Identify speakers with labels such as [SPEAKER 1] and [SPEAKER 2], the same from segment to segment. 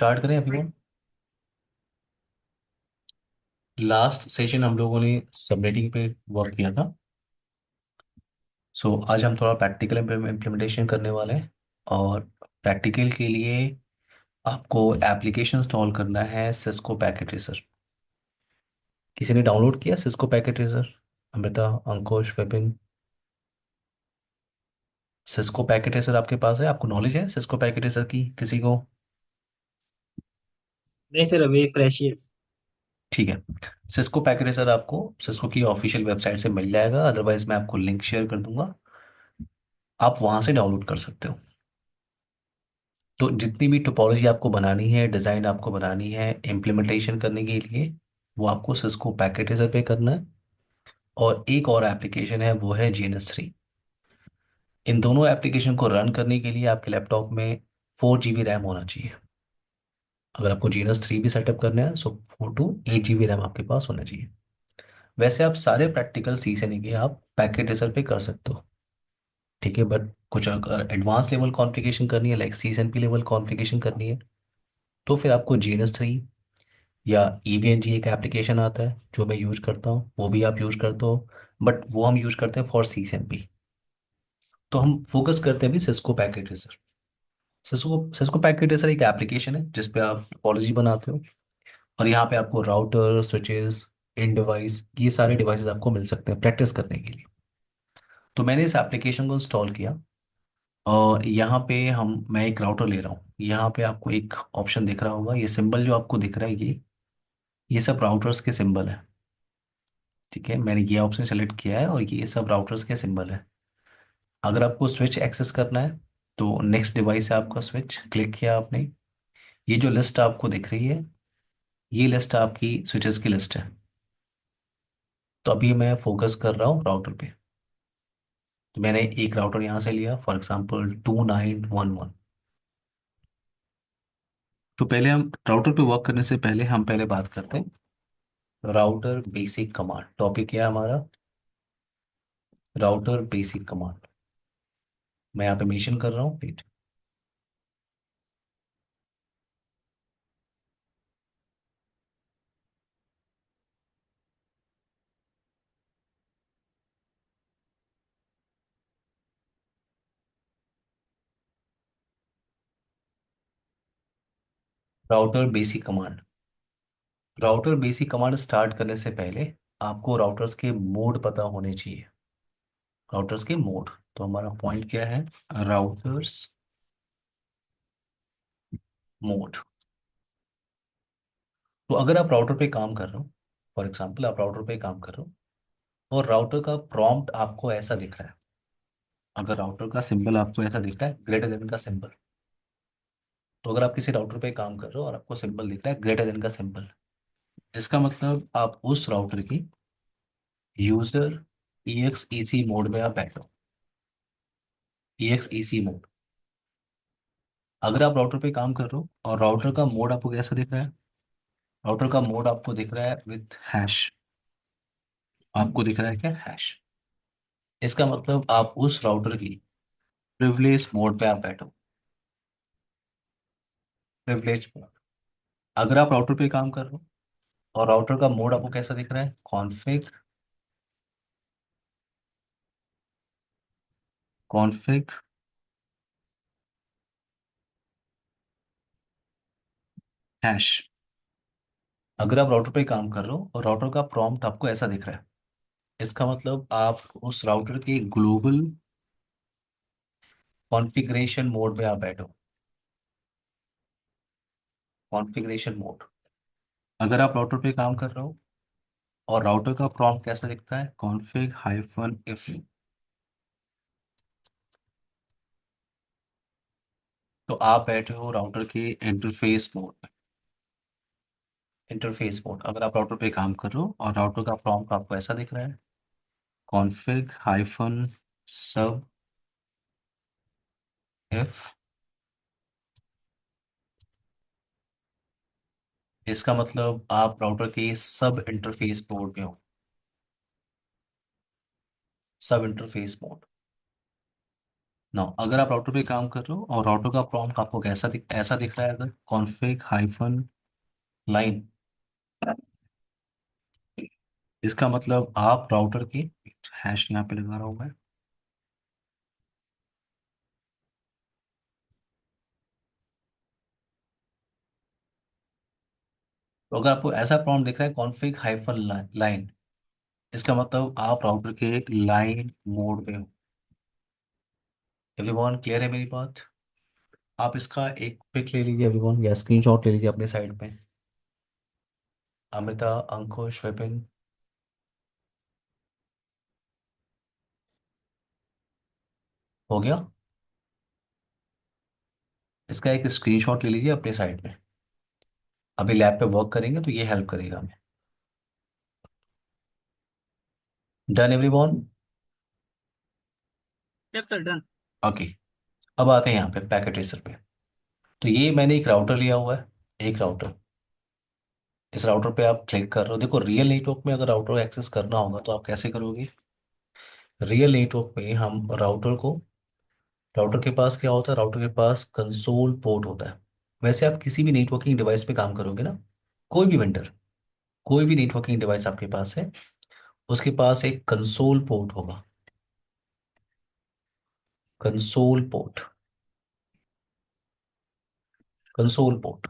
[SPEAKER 1] Start करें अभी। Last session हम लोगों ने सबनेटिंग पे वर्क किया था। आज हम थोड़ा प्रैक्टिकल इम्प्लीमेंटेशन करने वाले हैं। और प्रैक्टिकल के लिए आपको एप्लीकेशन इंस्टॉल करना है सिस्को पैकेट ट्रेसर। किसी ने डाउनलोड किया सिस्को पैकेट ट्रेसर? अमृता, अंकुश, विपिन। सिस्को पैकेट ट्रेसर आपके पास है? आपको नॉलेज है सिस्को पैकेट ट्रेसर की किसी को?
[SPEAKER 2] नहीं सर, अभी फ्रेश ही है।
[SPEAKER 1] ठीक है। सिस्को पैकेट ट्रेसर आपको सिस्को की ऑफिशियल वेबसाइट से मिल जाएगा, अदरवाइज मैं आपको लिंक शेयर कर दूंगा। आप वहां से डाउनलोड कर सकते हो। तो जितनी भी टोपोलॉजी आपको बनानी है, डिज़ाइन आपको बनानी है इम्प्लीमेंटेशन करने के लिए, वो आपको सिस्को पैकेटेजर पे करना है। और एक और एप्लीकेशन है, वो है GNS 3। इन दोनों एप्लीकेशन को रन करने के लिए आपके लैपटॉप में 4 GB रैम होना चाहिए। अगर आपको GNS 3 भी सेटअप करना है, 4 to 8 GB रैम आपके पास होना चाहिए। वैसे आप सारे प्रैक्टिकल सी से लेके आप पैकेटेजर पे कर सकते हो। ठीक है, बट कुछ अगर एडवांस लेवल कॉन्फ़िगरेशन करनी है, लाइक CCNP लेवल कॉन्फ़िगरेशन करनी है, तो फिर आपको GNS 3 या EVNG एक एप्लीकेशन आता है जो मैं यूज करता हूँ, वो भी आप यूज करते हो। बट वो हम यूज करते हैं फॉर CCNP। तो हम फोकस करते हैं अभी Cisco packet racer. Cisco Cisco packet racer एक एप्लीकेशन है जिसपे आप टोपोलॉजी बनाते हो। और यहाँ पे आपको राउटर, स्विचेस, इन डिवाइस, ये सारे डिवाइसेस आपको मिल सकते हैं प्रैक्टिस करने के लिए। तो मैंने इस एप्लीकेशन को इंस्टॉल किया। और यहाँ पे मैं एक राउटर ले रहा हूँ। यहाँ पे आपको एक ऑप्शन दिख रहा होगा, ये सिंबल जो आपको दिख रहा है, ये सब राउटर्स के सिंबल है। ठीक है, मैंने ये ऑप्शन सेलेक्ट किया है और ये सब राउटर्स के सिंबल है। अगर आपको स्विच एक्सेस करना है, तो नेक्स्ट डिवाइस है आपका स्विच, क्लिक किया आपने। ये जो लिस्ट आपको दिख रही है, ये लिस्ट आपकी स्विचेस की लिस्ट है। तो अभी मैं फोकस कर रहा हूँ राउटर पे। तो मैंने एक राउटर यहाँ से लिया, फॉर एग्जांपल 2911। तो पहले हम राउटर पे वर्क करने से पहले हम पहले बात करते हैं राउटर बेसिक कमांड। टॉपिक क्या है हमारा? Router basic command. मैं यहाँ पे मेंशन कर रहा हूँ। Router basic command. Router basic command start करने से पहले आपको राउटर्स के मोड पता होने चाहिए। राउटर्स के मोड। तो हमारा पॉइंट क्या है? Routers mode. तो अगर आप राउटर पे काम कर रहे हो, फॉर एग्जांपल आप राउटर पे काम कर रहे हो और राउटर का प्रॉम्प्ट आपको ऐसा दिख रहा है। अगर राउटर का सिंबल आपको ऐसा दिख रहा है, ग्रेटर देन का सिंबल, तो अगर आप किसी राउटर पे काम कर रहे हो और आपको सिंबल दिख रहा है ग्रेटर देन का सिंबल, इसका मतलब आप उस राउटर की यूजर EXEC मोड में आप बैठो। EXEC mode. अगर आप राउटर पे काम कर रहे हो और राउटर का मोड आपको कैसा दिख रहा है? राउटर का मोड आपको दिख रहा है विथ हैश। आपको दिख रहा है क्या? हैश। इसका मतलब आप उस राउटर की प्रिविलेज मोड पे आप बैठो। Privilege mode. अगर आप राउटर पे काम कर रहे हो और राउटर का मोड आपको कैसा दिख रहा है? कॉन्फ़िग। Config hash. अगर आप राउटर पे काम कर रहे हो और राउटर का प्रॉम्प्ट आपको ऐसा दिख रहा है, इसका मतलब आप उस राउटर के ग्लोबल कॉन्फ़िगरेशन मोड में आप बैठो। Configuration mode. अगर आप राउटर पे काम कर रहे हो और राउटर का प्रॉम्प्ट कैसा दिखता है? config-if। तो आप बैठे हो राउटर के इंटरफेस मोड में। Interface mode. अगर आप राउटर पे काम कर रहे हो और राउटर का प्रॉम्प्ट आपको ऐसा दिख रहा है, config-sub if, इसका मतलब आप राउटर के सब इंटरफेस मोड में हो। सब इंटरफेस मोड। ना अगर आप राउटर पे काम कर रहे हो और राउटर का प्रॉम्प्ट आपको ऐसा दिख रहा है, अगर कॉन्फ़िग हाइफन लाइन, इसका मतलब आप राउटर की, हैश यहाँ पे लगा रहा हूँ मैं। तो अगर आपको ऐसा प्रॉम्प्ट दिख रहा है कॉन्फ़िग हाइफन लाइन, इसका मतलब आप राउटर के लाइन मोड में हो। एवरीवन क्लियर है मेरी बात? आप इसका एक पिक ले लीजिए एवरीवन, या स्क्रीनशॉट ले लीजिए अपने साइड पे। अमृता, अंकुश, विपिन, हो गया? इसका एक स्क्रीनशॉट ले लीजिए अपने साइड में। अभी लैब पे वर्क करेंगे तो ये हेल्प करेगा हमें। Done everyone?
[SPEAKER 2] Yes sir, done.
[SPEAKER 1] Okay. अब आते हैं यहाँ पे पैकेट ट्रेसर पे। तो ये मैंने एक राउटर लिया हुआ है, एक राउटर। इस राउटर पे आप क्लिक कर रहे हो, देखो रियल नेटवर्क में अगर राउटर एक्सेस करना होगा तो आप कैसे करोगे? रियल नेटवर्क में हम राउटर के पास क्या होता है, राउटर के पास कंसोल पोर्ट होता है। वैसे आप किसी भी नेटवर्किंग डिवाइस पे काम करोगे ना, कोई भी वेंडर, कोई भी नेटवर्किंग डिवाइस आपके पास है, उसके पास एक कंसोल पोर्ट होगा। Console port, console port.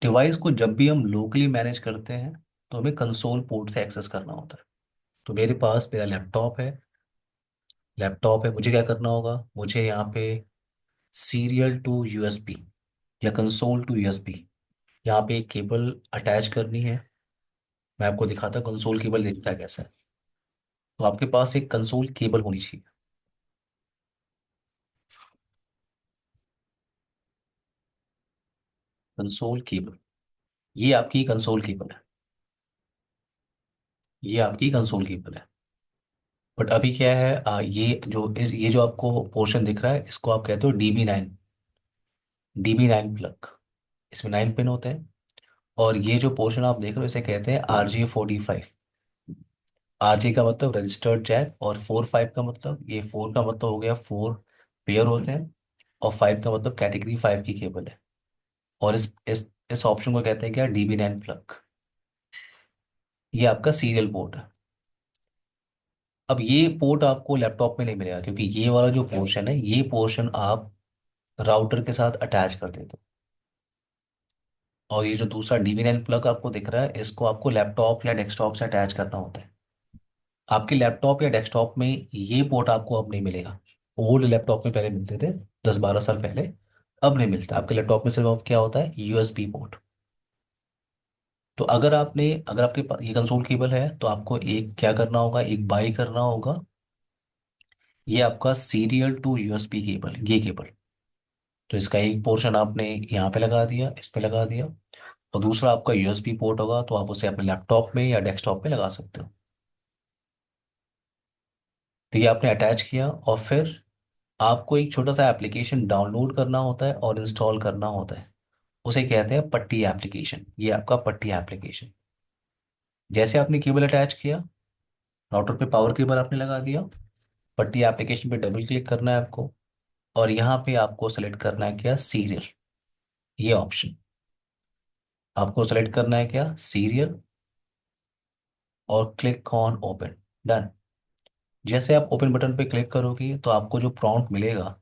[SPEAKER 1] Device को जब भी हम लोकली मैनेज करते हैं तो हमें कंसोल पोर्ट से एक्सेस करना होता है। तो मेरे पास मेरा लैपटॉप है, मुझे क्या करना होगा, मुझे यहाँ पे सीरियल टू यूएसबी या कंसोल टू यूएसबी, यहाँ पे एक केबल अटैच करनी है। मैं आपको दिखाता कंसोल केबल दिखता है कैसा है। तो आपके पास एक कंसोल केबल होनी चाहिए। कंसोल केबल, ये आपकी कंसोल केबल है, ये आपकी कंसोल केबल है। बट अभी क्या है, ये जो आपको पोर्शन दिख रहा है, इसको आप कहते हो DB9, DB9 प्लग। इसमें 9 पिन होते हैं। और ये जो पोर्शन आप देख रहे हो इसे कहते हैं RJ45। RJ का मतलब रजिस्टर्ड जैक, और 4 5 का मतलब, ये 4 का मतलब हो गया 4 पेयर होते हैं, और 5 का मतलब कैटेगरी 5 की केबल है। और इस ऑप्शन को कहते हैं क्या, DB9 प्लग। ये आपका सीरियल पोर्ट है। अब ये पोर्ट आपको लैपटॉप में नहीं मिलेगा, क्योंकि ये वाला जो पोर्शन है, ये पोर्शन आप राउटर के साथ अटैच कर देते हो। और ये जो दूसरा DB9 प्लग आपको दिख रहा है, इसको आपको लैपटॉप या डेस्कटॉप से अटैच करना होता है। आपके लैपटॉप या डेस्कटॉप में ये पोर्ट आपको अब नहीं मिलेगा। ओल्ड लैपटॉप में पहले मिलते थे, 10 12 साल पहले। अब नहीं मिलता आपके लैपटॉप में, सिर्फ अब क्या होता है, यूएसबी पोर्ट। तो अगर आपके पास ये कंसोल केबल है तो आपको एक क्या करना होगा, एक बाई करना होगा। ये आपका सीरियल टू यूएसबी केबल, ये केबल। तो इसका एक पोर्शन आपने यहाँ पे लगा दिया, इस पे लगा दिया। और दूसरा आपका यूएसबी पोर्ट होगा, तो आप उसे अपने लैपटॉप में या डेस्कटॉप में लगा सकते हो। तो ये आपने अटैच किया, और फिर आपको एक छोटा सा एप्लीकेशन डाउनलोड करना होता है और इंस्टॉल करना होता है। उसे कहते हैं पट्टी एप्लीकेशन, ये आपका पट्टी एप्लीकेशन। जैसे आपने केबल अटैच किया, राउटर पे पावर केबल आपने लगा दिया, पट्टी एप्लीकेशन पे डबल क्लिक करना है आपको। और यहाँ पे आपको सेलेक्ट करना है क्या, सीरियल, ये ऑप्शन। आपको सेलेक्ट करना है क्या, सीरियल, और क्लिक ऑन ओपन। डन। जैसे आप ओपन बटन पे क्लिक करोगे तो आपको जो प्रॉम्प्ट मिलेगा,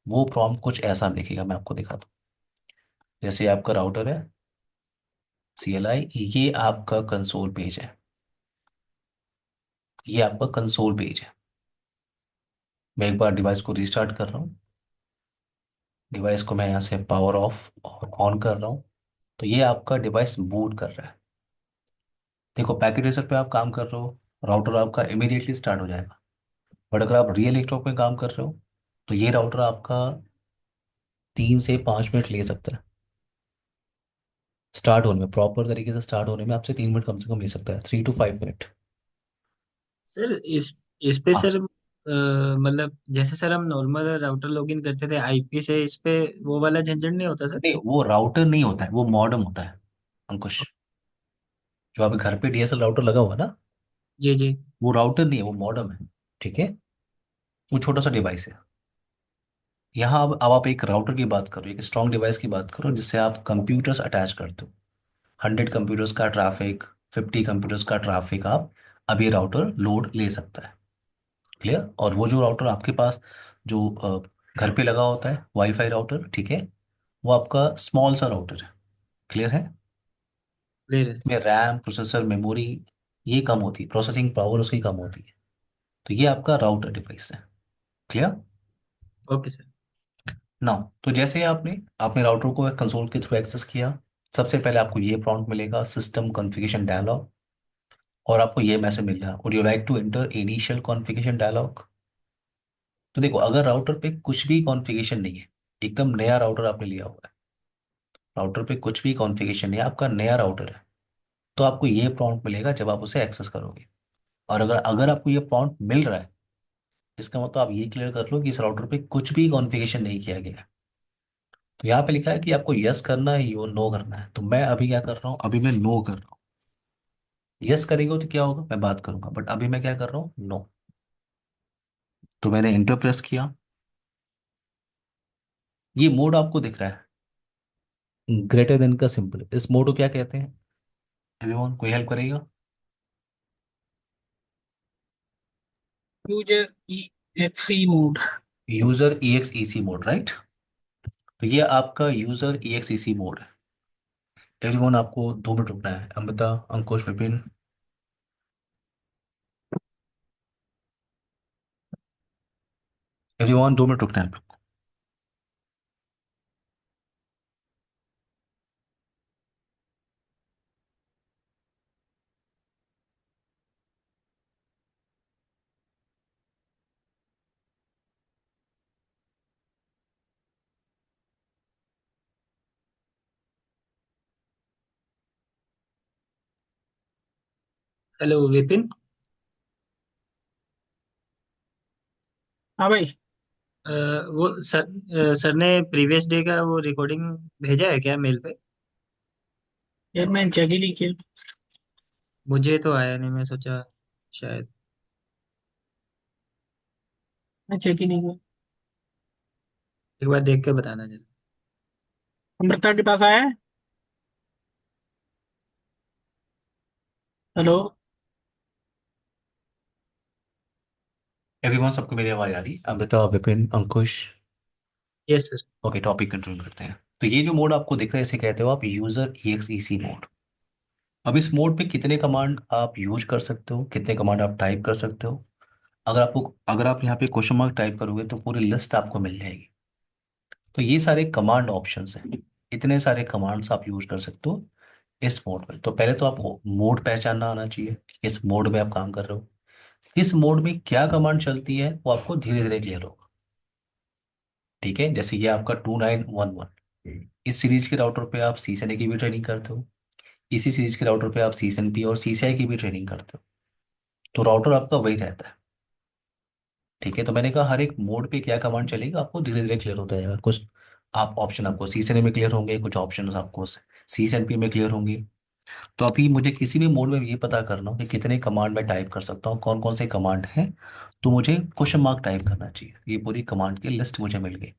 [SPEAKER 1] वो प्रॉम्प्ट कुछ ऐसा दिखेगा, मैं आपको दिखाता हूँ। जैसे आपका राउटर है, CLI, ये आपका कंसोल पेज है, ये आपका कंसोल पेज है। मैं एक बार डिवाइस को रीस्टार्ट कर रहा हूँ। डिवाइस को मैं यहाँ से पावर ऑफ और ऑन कर रहा हूँ। तो ये आपका डिवाइस बूट कर रहा है। देखो पैकेट रेसर पे आप काम कर रहे हो, राउटर आपका इमीडिएटली स्टार्ट हो जाएगा। बट अगर आप रियल नेटवर्क में काम कर रहे हो, तो ये राउटर आपका 3 से 5 मिनट ले सकता है स्टार्ट होने में, प्रॉपर तरीके से स्टार्ट होने में आपसे 3 मिनट कम से कम ले सकता है, 3 to 5 मिनट।
[SPEAKER 2] सर इस पे
[SPEAKER 1] हाँ।
[SPEAKER 2] सर, मतलब जैसे सर हम नॉर्मल राउटर लॉगिन करते थे आईपी से, इस पे वो वाला झंझट नहीं होता सर?
[SPEAKER 1] नहीं, वो राउटर नहीं होता है, वो मॉडेम होता है अंकुश। जो आपके घर पे DSL राउटर लगा हुआ है ना,
[SPEAKER 2] जी जी।
[SPEAKER 1] वो राउटर नहीं है, वो मॉडेम है। ठीक है, वो छोटा सा डिवाइस है। यहाँ अब आप एक राउटर की बात करो, एक स्ट्रॉन्ग डिवाइस की बात करो जिससे आप कंप्यूटर्स अटैच करते हो। 100 कंप्यूटर्स का ट्रैफिक, 50 कंप्यूटर्स का ट्रैफिक आप, अब ये राउटर लोड ले सकता है। क्लियर? और वो जो राउटर आपके पास जो घर पे लगा होता है वाईफाई राउटर, ठीक है, वो आपका स्मॉल सा राउटर है। क्लियर है?
[SPEAKER 2] क्लियर है सर।
[SPEAKER 1] में रैम, प्रोसेसर, मेमोरी ये कम होती है, प्रोसेसिंग पावर उसकी कम होती है। तो ये आपका राउटर डिवाइस है। क्लियर?
[SPEAKER 2] Okay sir.
[SPEAKER 1] नाउ तो जैसे ही आपने आपने राउटर को कंसोल के थ्रू एक्सेस किया, सबसे पहले आपको ये प्रॉम्प्ट मिलेगा, सिस्टम कॉन्फ़िगरेशन डायलॉग। और आपको ये मैसेज मिल रहा है, would you like to enter initial configuration dialogue. तो देखो, अगर राउटर पे कुछ भी कॉन्फ़िगरेशन नहीं है, एकदम नया राउटर आपने लिया हुआ है, राउटर पे कुछ भी कॉन्फ़िगरेशन नहीं है, आपका नया राउटर है, तो आपको ये प्रॉम्प्ट मिलेगा जब आप उसे एक्सेस करोगे। और अगर अगर आपको ये प्रॉम्प्ट मिल रहा है, इसका मतलब आप ये क्लियर कर लो कि इस राउटर पे कुछ भी कॉन्फ़िगरेशन नहीं किया गया है। तो यहाँ पे लिखा है कि आपको यस करना है, यो नो करना है। तो मैं अभी क्या कर रहा हूँ, अभी मैं नो कर रहा हूँ। यस करेंगे तो क्या होगा, मैं बात करूंगा, बट अभी मैं क्या कर रहा हूँ, नो। तो मैंने इंटर प्रेस किया, ये मोड आपको दिख रहा है ग्रेटर देन का सिंबल, इस मोड को क्या कहते हैं? एवरीवन कोई हेल्प करेगा?
[SPEAKER 3] यूजर ई एक्सी मोड।
[SPEAKER 1] यूजर ई एक्स ई सी मोड, राइट? तो ये आपका यूजर ई एक्स ई सी मोड है। एवरीवन आपको 2 मिनट रुकना है, अमृता, अंकुश, विपिन। एवरीवन 2 मिनट रुकना है आप लोग
[SPEAKER 2] हेलो विपिन।
[SPEAKER 3] हाँ भाई।
[SPEAKER 2] अ, वो सर ने प्रीवियस डे का वो रिकॉर्डिंग भेजा है क्या मेल पे?
[SPEAKER 3] यार मैं चेक ही नहीं किया।
[SPEAKER 2] मुझे तो आया नहीं, मैं सोचा शायद।
[SPEAKER 3] मैं चेक ही नहीं किया।
[SPEAKER 2] एक बार देख के बताना जरा।
[SPEAKER 3] अमृता के पास आया है। हेलो।
[SPEAKER 1] एवरीवन, सबको मेरी आवाज आ रही है? Amrita, Vipin, Ankush.
[SPEAKER 2] Yes sir.
[SPEAKER 1] Okay, topic control करते हैं। तो ये जो मोड आपको दिख रहा है, इसे कहते हो आप यूजर ई एक्स ई सी मोड। अब इस मोड पे कितने कमांड आप यूज कर सकते हो, कितने कमांड आप टाइप कर सकते हो? अगर आप यहाँ पे क्वेश्चन मार्क टाइप करोगे तो पूरी लिस्ट आपको मिल जाएगी। तो ये सारे कमांड ऑप्शंस हैं, इतने सारे कमांड्स आप यूज कर सकते हो इस मोड में। तो पहले तो आपको मोड पहचानना आना चाहिए कि किस मोड में आप काम कर रहे हो, किस मोड में क्या कमांड चलती है, वो आपको धीरे धीरे क्लियर होगा। ठीक है, जैसे ये आपका 2911, इस सीरीज के राउटर पे आप सीसएनए की भी ट्रेनिंग करते हो, इसी सीरीज के राउटर पे आप सीएसएनपी और सीसीआई की भी ट्रेनिंग करते हो। तो राउटर आपका वही रहता है। ठीक है, तो मैंने कहा हर एक मोड पे क्या कमांड चलेगा आपको धीरे धीरे क्लियर होता जाएगा। कुछ आप ऑप्शन आपको सीएसएनए में क्लियर होंगे, कुछ ऑप्शन आपको सीएसएनपी में क्लियर होंगे। तो अभी मुझे किसी भी मोड में ये पता करना हो कि कितने कमांड मैं टाइप कर सकता हूँ, कौन कौन से कमांड हैं, तो मुझे क्वेश्चन मार्क टाइप करना चाहिए। ये पूरी कमांड की लिस्ट मुझे मिल गई।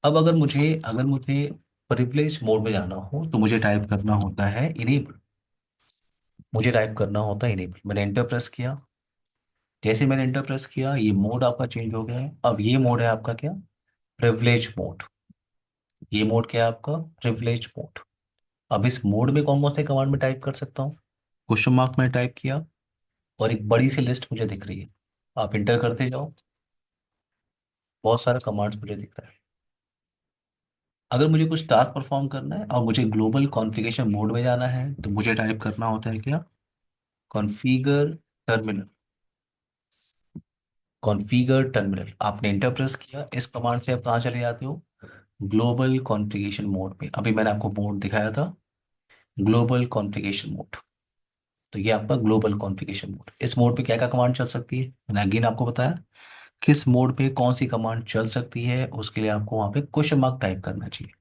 [SPEAKER 1] अब अगर मुझे प्रिविलेज मोड में जाना हो तो मुझे टाइप करना होता है इनेबल। मुझे टाइप करना होता है इनेबल। मैंने एंटर प्रेस किया, जैसे मैंने एंटर प्रेस किया ये मोड आपका चेंज हो गया है। अब ये मोड है आपका क्या, प्रिविलेज मोड। ये मोड क्या है आपका, प्रिविलेज मोड। अब इस मोड में कौन कौन से कमांड में टाइप कर सकता हूँ, क्वेश्चन मार्क में टाइप किया और एक बड़ी सी लिस्ट मुझे दिख रही है। आप इंटर करते जाओ, बहुत सारा कमांड्स मुझे दिख रहा है। अगर मुझे कुछ टास्क परफॉर्म करना है और मुझे ग्लोबल कॉन्फ़िगरेशन मोड में जाना है तो मुझे टाइप करना होता है क्या, कॉन्फ़िगर टर्मिनल। कॉन्फ़िगर टर्मिनल आपने इंटर प्रेस किया, इस कमांड से आप कहाँ चले जाते हो, ग्लोबल कॉन्फ़िगरेशन मोड में। अभी मैंने आपको मोड दिखाया था, ग्लोबल कॉन्फ़िगरेशन मोड। तो ये आपका ग्लोबल कॉन्फ़िगरेशन मोड। इस मोड पे क्या क्या कमांड चल सकती है, मैंने अगेन आपको बताया किस मोड पे कौन सी कमांड चल सकती है, उसके लिए आपको वहां पे क्वेश्चन मार्क टाइप करना चाहिए।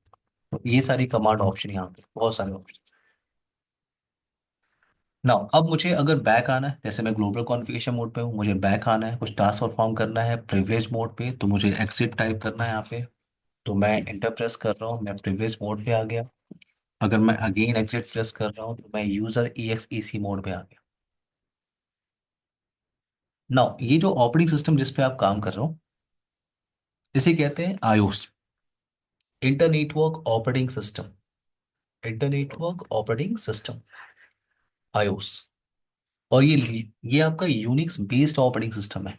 [SPEAKER 1] तो ये सारी कमांड ऑप्शन यहाँ पे बहुत सारे ऑप्शन। ना अब मुझे अगर बैक आना है, जैसे मैं ग्लोबल कॉन्फ़िगरेशन मोड पे हूँ, मुझे बैक आना है, कुछ टास्क परफॉर्म करना है प्रिविलेज मोड पे, तो मुझे एग्जिट टाइप करना है यहाँ पे। तो मैं इंटर प्रेस कर रहा हूँ, मैं प्रिविलेज मोड पे आ गया। अगर मैं अगेन एग्जिट प्रेस कर रहा हूँ तो मैं यूजर EXEC मोड पे आ गया। ना ये जो ऑपरेटिंग सिस्टम जिस पे आप काम कर रहे हो, इसे कहते हैं iOS, internetwork operating system. Internetwork operating system, iOS. और ये आपका यूनिक्स बेस्ड ऑपरेटिंग सिस्टम है।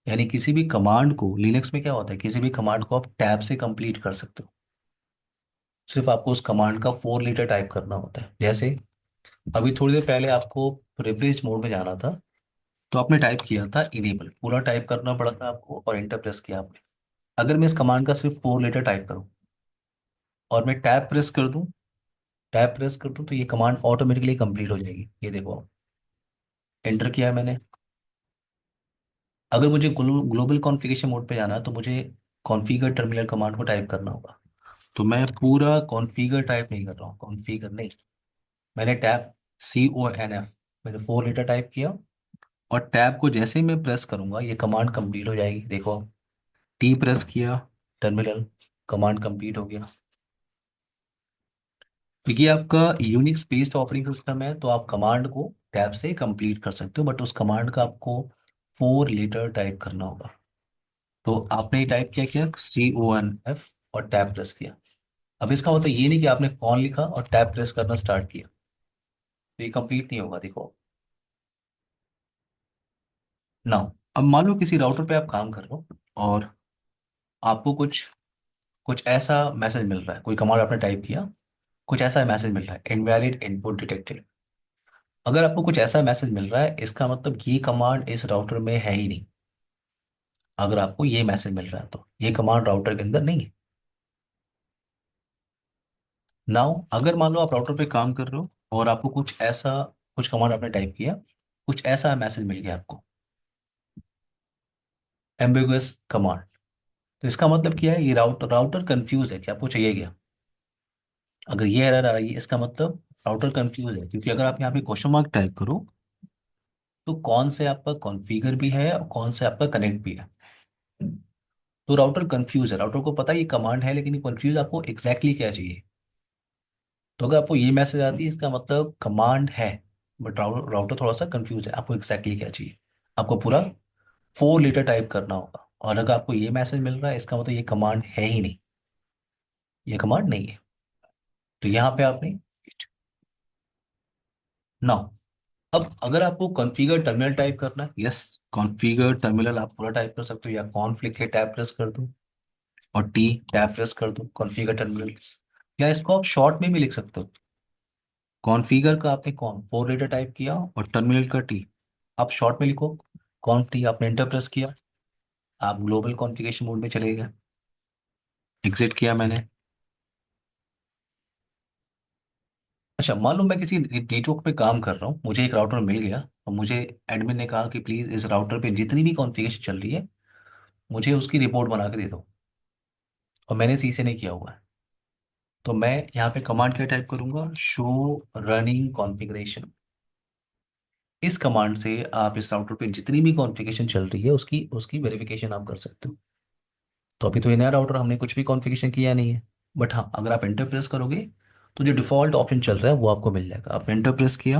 [SPEAKER 1] यानी किसी भी कमांड को, लिनक्स में क्या होता है, किसी भी कमांड को आप टैब से कंप्लीट कर सकते हो। सिर्फ आपको उस कमांड का 4 लेटर टाइप करना होता है। जैसे अभी थोड़ी देर पहले आपको प्रिविलेज मोड में जाना था, तो आपने टाइप किया था इनेबल, पूरा टाइप करना पड़ा था आपको और एंटर प्रेस किया आपने। अगर मैं इस कमांड का सिर्फ 4 लेटर टाइप करूं और मैं टैब प्रेस कर दूं, तो ये कमांड ऑटोमेटिकली कंप्लीट हो जाएगी। ये देखो, एंटर किया है मैंने। अगर मुझे ग्लोबल कॉन्फ़िगरेशन मोड पे जाना है, तो मुझे कॉन्फ़िगर टर्मिनल कमांड को टाइप करना होगा। तो मैं पूरा कॉन्फ़िगर टाइप नहीं कर रहा हूँ, कॉन्फ़िगर नहीं, मैंने टैब CONF, मैंने 4 लेटर टाइप किया और टैब को जैसे ही मैं प्रेस करूंगा ये कमांड कंप्लीट हो जाएगी। देखो, टी प्रेस किया, टर्मिनल, कमांड कंप्लीट हो गया। तो ये आपका यूनिक्स बेस्ड ऑपरेटिंग सिस्टम है, तो आप कमांड को टैब से कंप्लीट कर सकते हो, बट उस कमांड का आपको 4 लेटर टाइप करना होगा। तो आपने टाइप किया क्या, CONF, और टैब प्रेस किया। अब इसका मतलब ये नहीं कि आपने कॉन लिखा और टैब प्रेस करना स्टार्ट किया, तो ये कंप्लीट नहीं होगा। देखो ना, अब मान लो किसी राउटर पे आप काम कर रहे हो और आपको कुछ कुछ ऐसा मैसेज मिल रहा है, कोई कमांड आपने टाइप किया, कुछ ऐसा मैसेज मिल रहा है, इनवैलिड इनपुट डिटेक्टेड। अगर आपको कुछ ऐसा मैसेज मिल रहा है, इसका मतलब ये कमांड इस राउटर में है ही नहीं। अगर आपको ये मैसेज मिल रहा है तो ये कमांड राउटर के अंदर नहीं है। नाउ अगर मान लो आप राउटर पे काम कर रहे हो और आपको कुछ कमांड आपने टाइप किया, कुछ ऐसा मैसेज मिल गया आपको, एम्बिगुअस कमांड। तो इसका मतलब क्या है, ये राउटर कंफ्यूज है कि आपको चाहिए क्या। अगर ये एरर आ रही है, इसका मतलब राउटर कंफ्यूज है, क्योंकि अगर आप यहाँ पे क्वेश्चन मार्क टाइप करो, तो कौन से आपका कॉन्फ़िगर भी है और कौन से आपका कनेक्ट भी है। तो राउटर कंफ्यूज है, राउटर को पता है ये कमांड है, लेकिन कंफ्यूज आपको एग्जैक्टली क्या चाहिए। तो अगर आपको ये मैसेज आती है, इसका मतलब कमांड है, बट राउटर थोड़ा सा कंफ्यूज है, आपको एग्जैक्टली क्या चाहिए। आपको पूरा 4 लेटर टाइप करना होगा। और अगर आपको ये मैसेज मिल रहा है, इसका मतलब ये कमांड है ही नहीं, ये कमांड नहीं है। तो यहाँ पे आपने ना, अब अगर आपको कॉन्फ़िगर टर्मिनल टाइप करना है, यस, कॉन्फ़िगर टर्मिनल आप पूरा टाइप कर सकते हो, या कॉन्फ लिख के टैब प्रेस कर दो और टी टैब प्रेस कर दो, कॉन्फ़िगर टर्मिनल। या इसको आप शॉर्ट में भी लिख सकते हो। कॉन्फ़िगर का आपने 4 लेटर टाइप किया और टर्मिनल का टी, आप शॉर्ट में लिखो कॉन्फ टी, आपने एंटर प्रेस किया, आप ग्लोबल कॉन्फ़िगरेशन मोड में चले गए। एग्जिट किया मैंने। अच्छा, मान लो मैं किसी नेटवर्क पे काम कर रहा हूँ, मुझे एक राउटर मिल गया और मुझे एडमिन ने कहा कि प्लीज़ इस राउटर पे जितनी भी कॉन्फ़िगरेशन चल रही है, मुझे उसकी रिपोर्ट बना के दे दो, और मैंने सी से नहीं किया हुआ है। तो मैं यहाँ पे कमांड क्या टाइप करूंगा, शो रनिंग कॉन्फ़िगरेशन। इस कमांड से आप इस राउटर पे जितनी भी कॉन्फ़िगरेशन चल रही है उसकी उसकी वेरिफिकेशन आप कर सकते हो। तो अभी तो ये नया राउटर, हमने कुछ भी कॉन्फ़िगरेशन किया नहीं है। बट हाँ, अगर आप एंटर प्रेस करोगे तो जो डिफ़ॉल्ट ऑप्शन चल रहा है वो आपको मिल जाएगा। आप एंटर प्रेस किया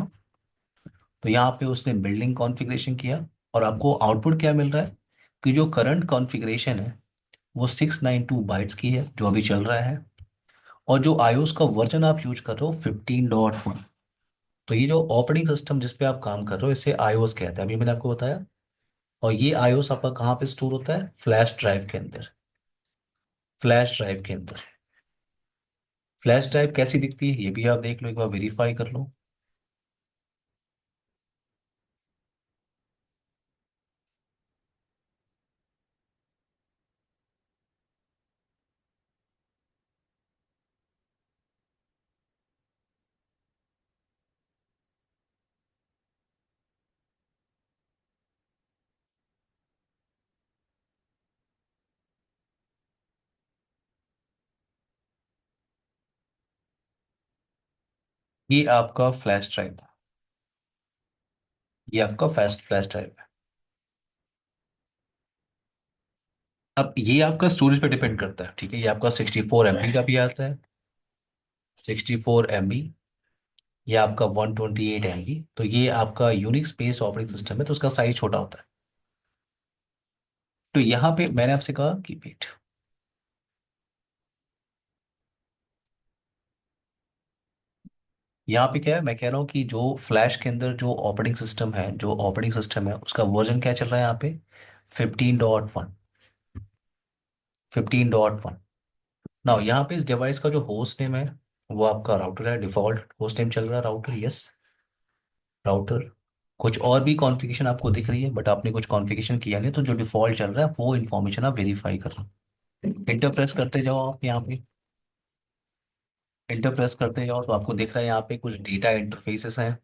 [SPEAKER 1] तो यहाँ पे उसने बिल्डिंग कॉन्फ़िगरेशन किया, और आपको आउटपुट क्या मिल रहा है कि जो करंट कॉन्फ़िगरेशन है वो 692 बाइट्स की है, जो अभी चल रहा है। और जो iOS का वर्जन आप यूज कर रहे हो 15.1। तो ये जो ऑपरेटिंग सिस्टम जिस पे आप काम कर रहे हो, इसे iOS कहते हैं, अभी मैंने आपको बताया। और ये iOS आपका कहाँ पे स्टोर होता है, फ्लैश ड्राइव के अंदर। फ्लैश ड्राइव के अंदर। फ्लैश ड्राइव कैसी दिखती है ये भी आप देख लो, एक बार वेरीफाई कर लो। ये आपका फ्लैश ड्राइव था। ये आपका फास्ट फ्लैश ड्राइव है। अब ये आपका स्टोरेज पे डिपेंड करता है, ठीक है। ये आपका 64 MB का भी आता है, 64 MB। ये आपका 128 MB। तो ये आपका यूनिक स्पेस ऑपरेटिंग सिस्टम है, तो उसका साइज छोटा होता है। तो यहाँ पे मैंने आपसे कहा कि वेट, यहाँ पे क्या है, मैं कह रहा हूँ कि जो फ्लैश के अंदर जो ऑपरेटिंग सिस्टम है उसका वर्जन क्या चल रहा है यहाँ पे, 15.1। 15.1। नाउ यहाँ पे इस डिवाइस का जो होस्ट नेम है वो आपका राउटर है, डिफॉल्ट होस्ट नेम चल रहा है राउटर, यस राउटर। कुछ और भी कॉन्फ़िगरेशन आपको दिख रही है, बट आपने कुछ कॉन्फ़िगरेशन किया नहीं, तो जो डिफॉल्ट चल रहा है वो इन्फॉर्मेशन आप वेरीफाई कर रहे हो। इंटर प्रेस करते जाओ आप यहाँ पे, इंटर प्रेस करते जाओ तो आपको दिख रहा है यहाँ पे कुछ डेटा इंटरफेसेस हैं।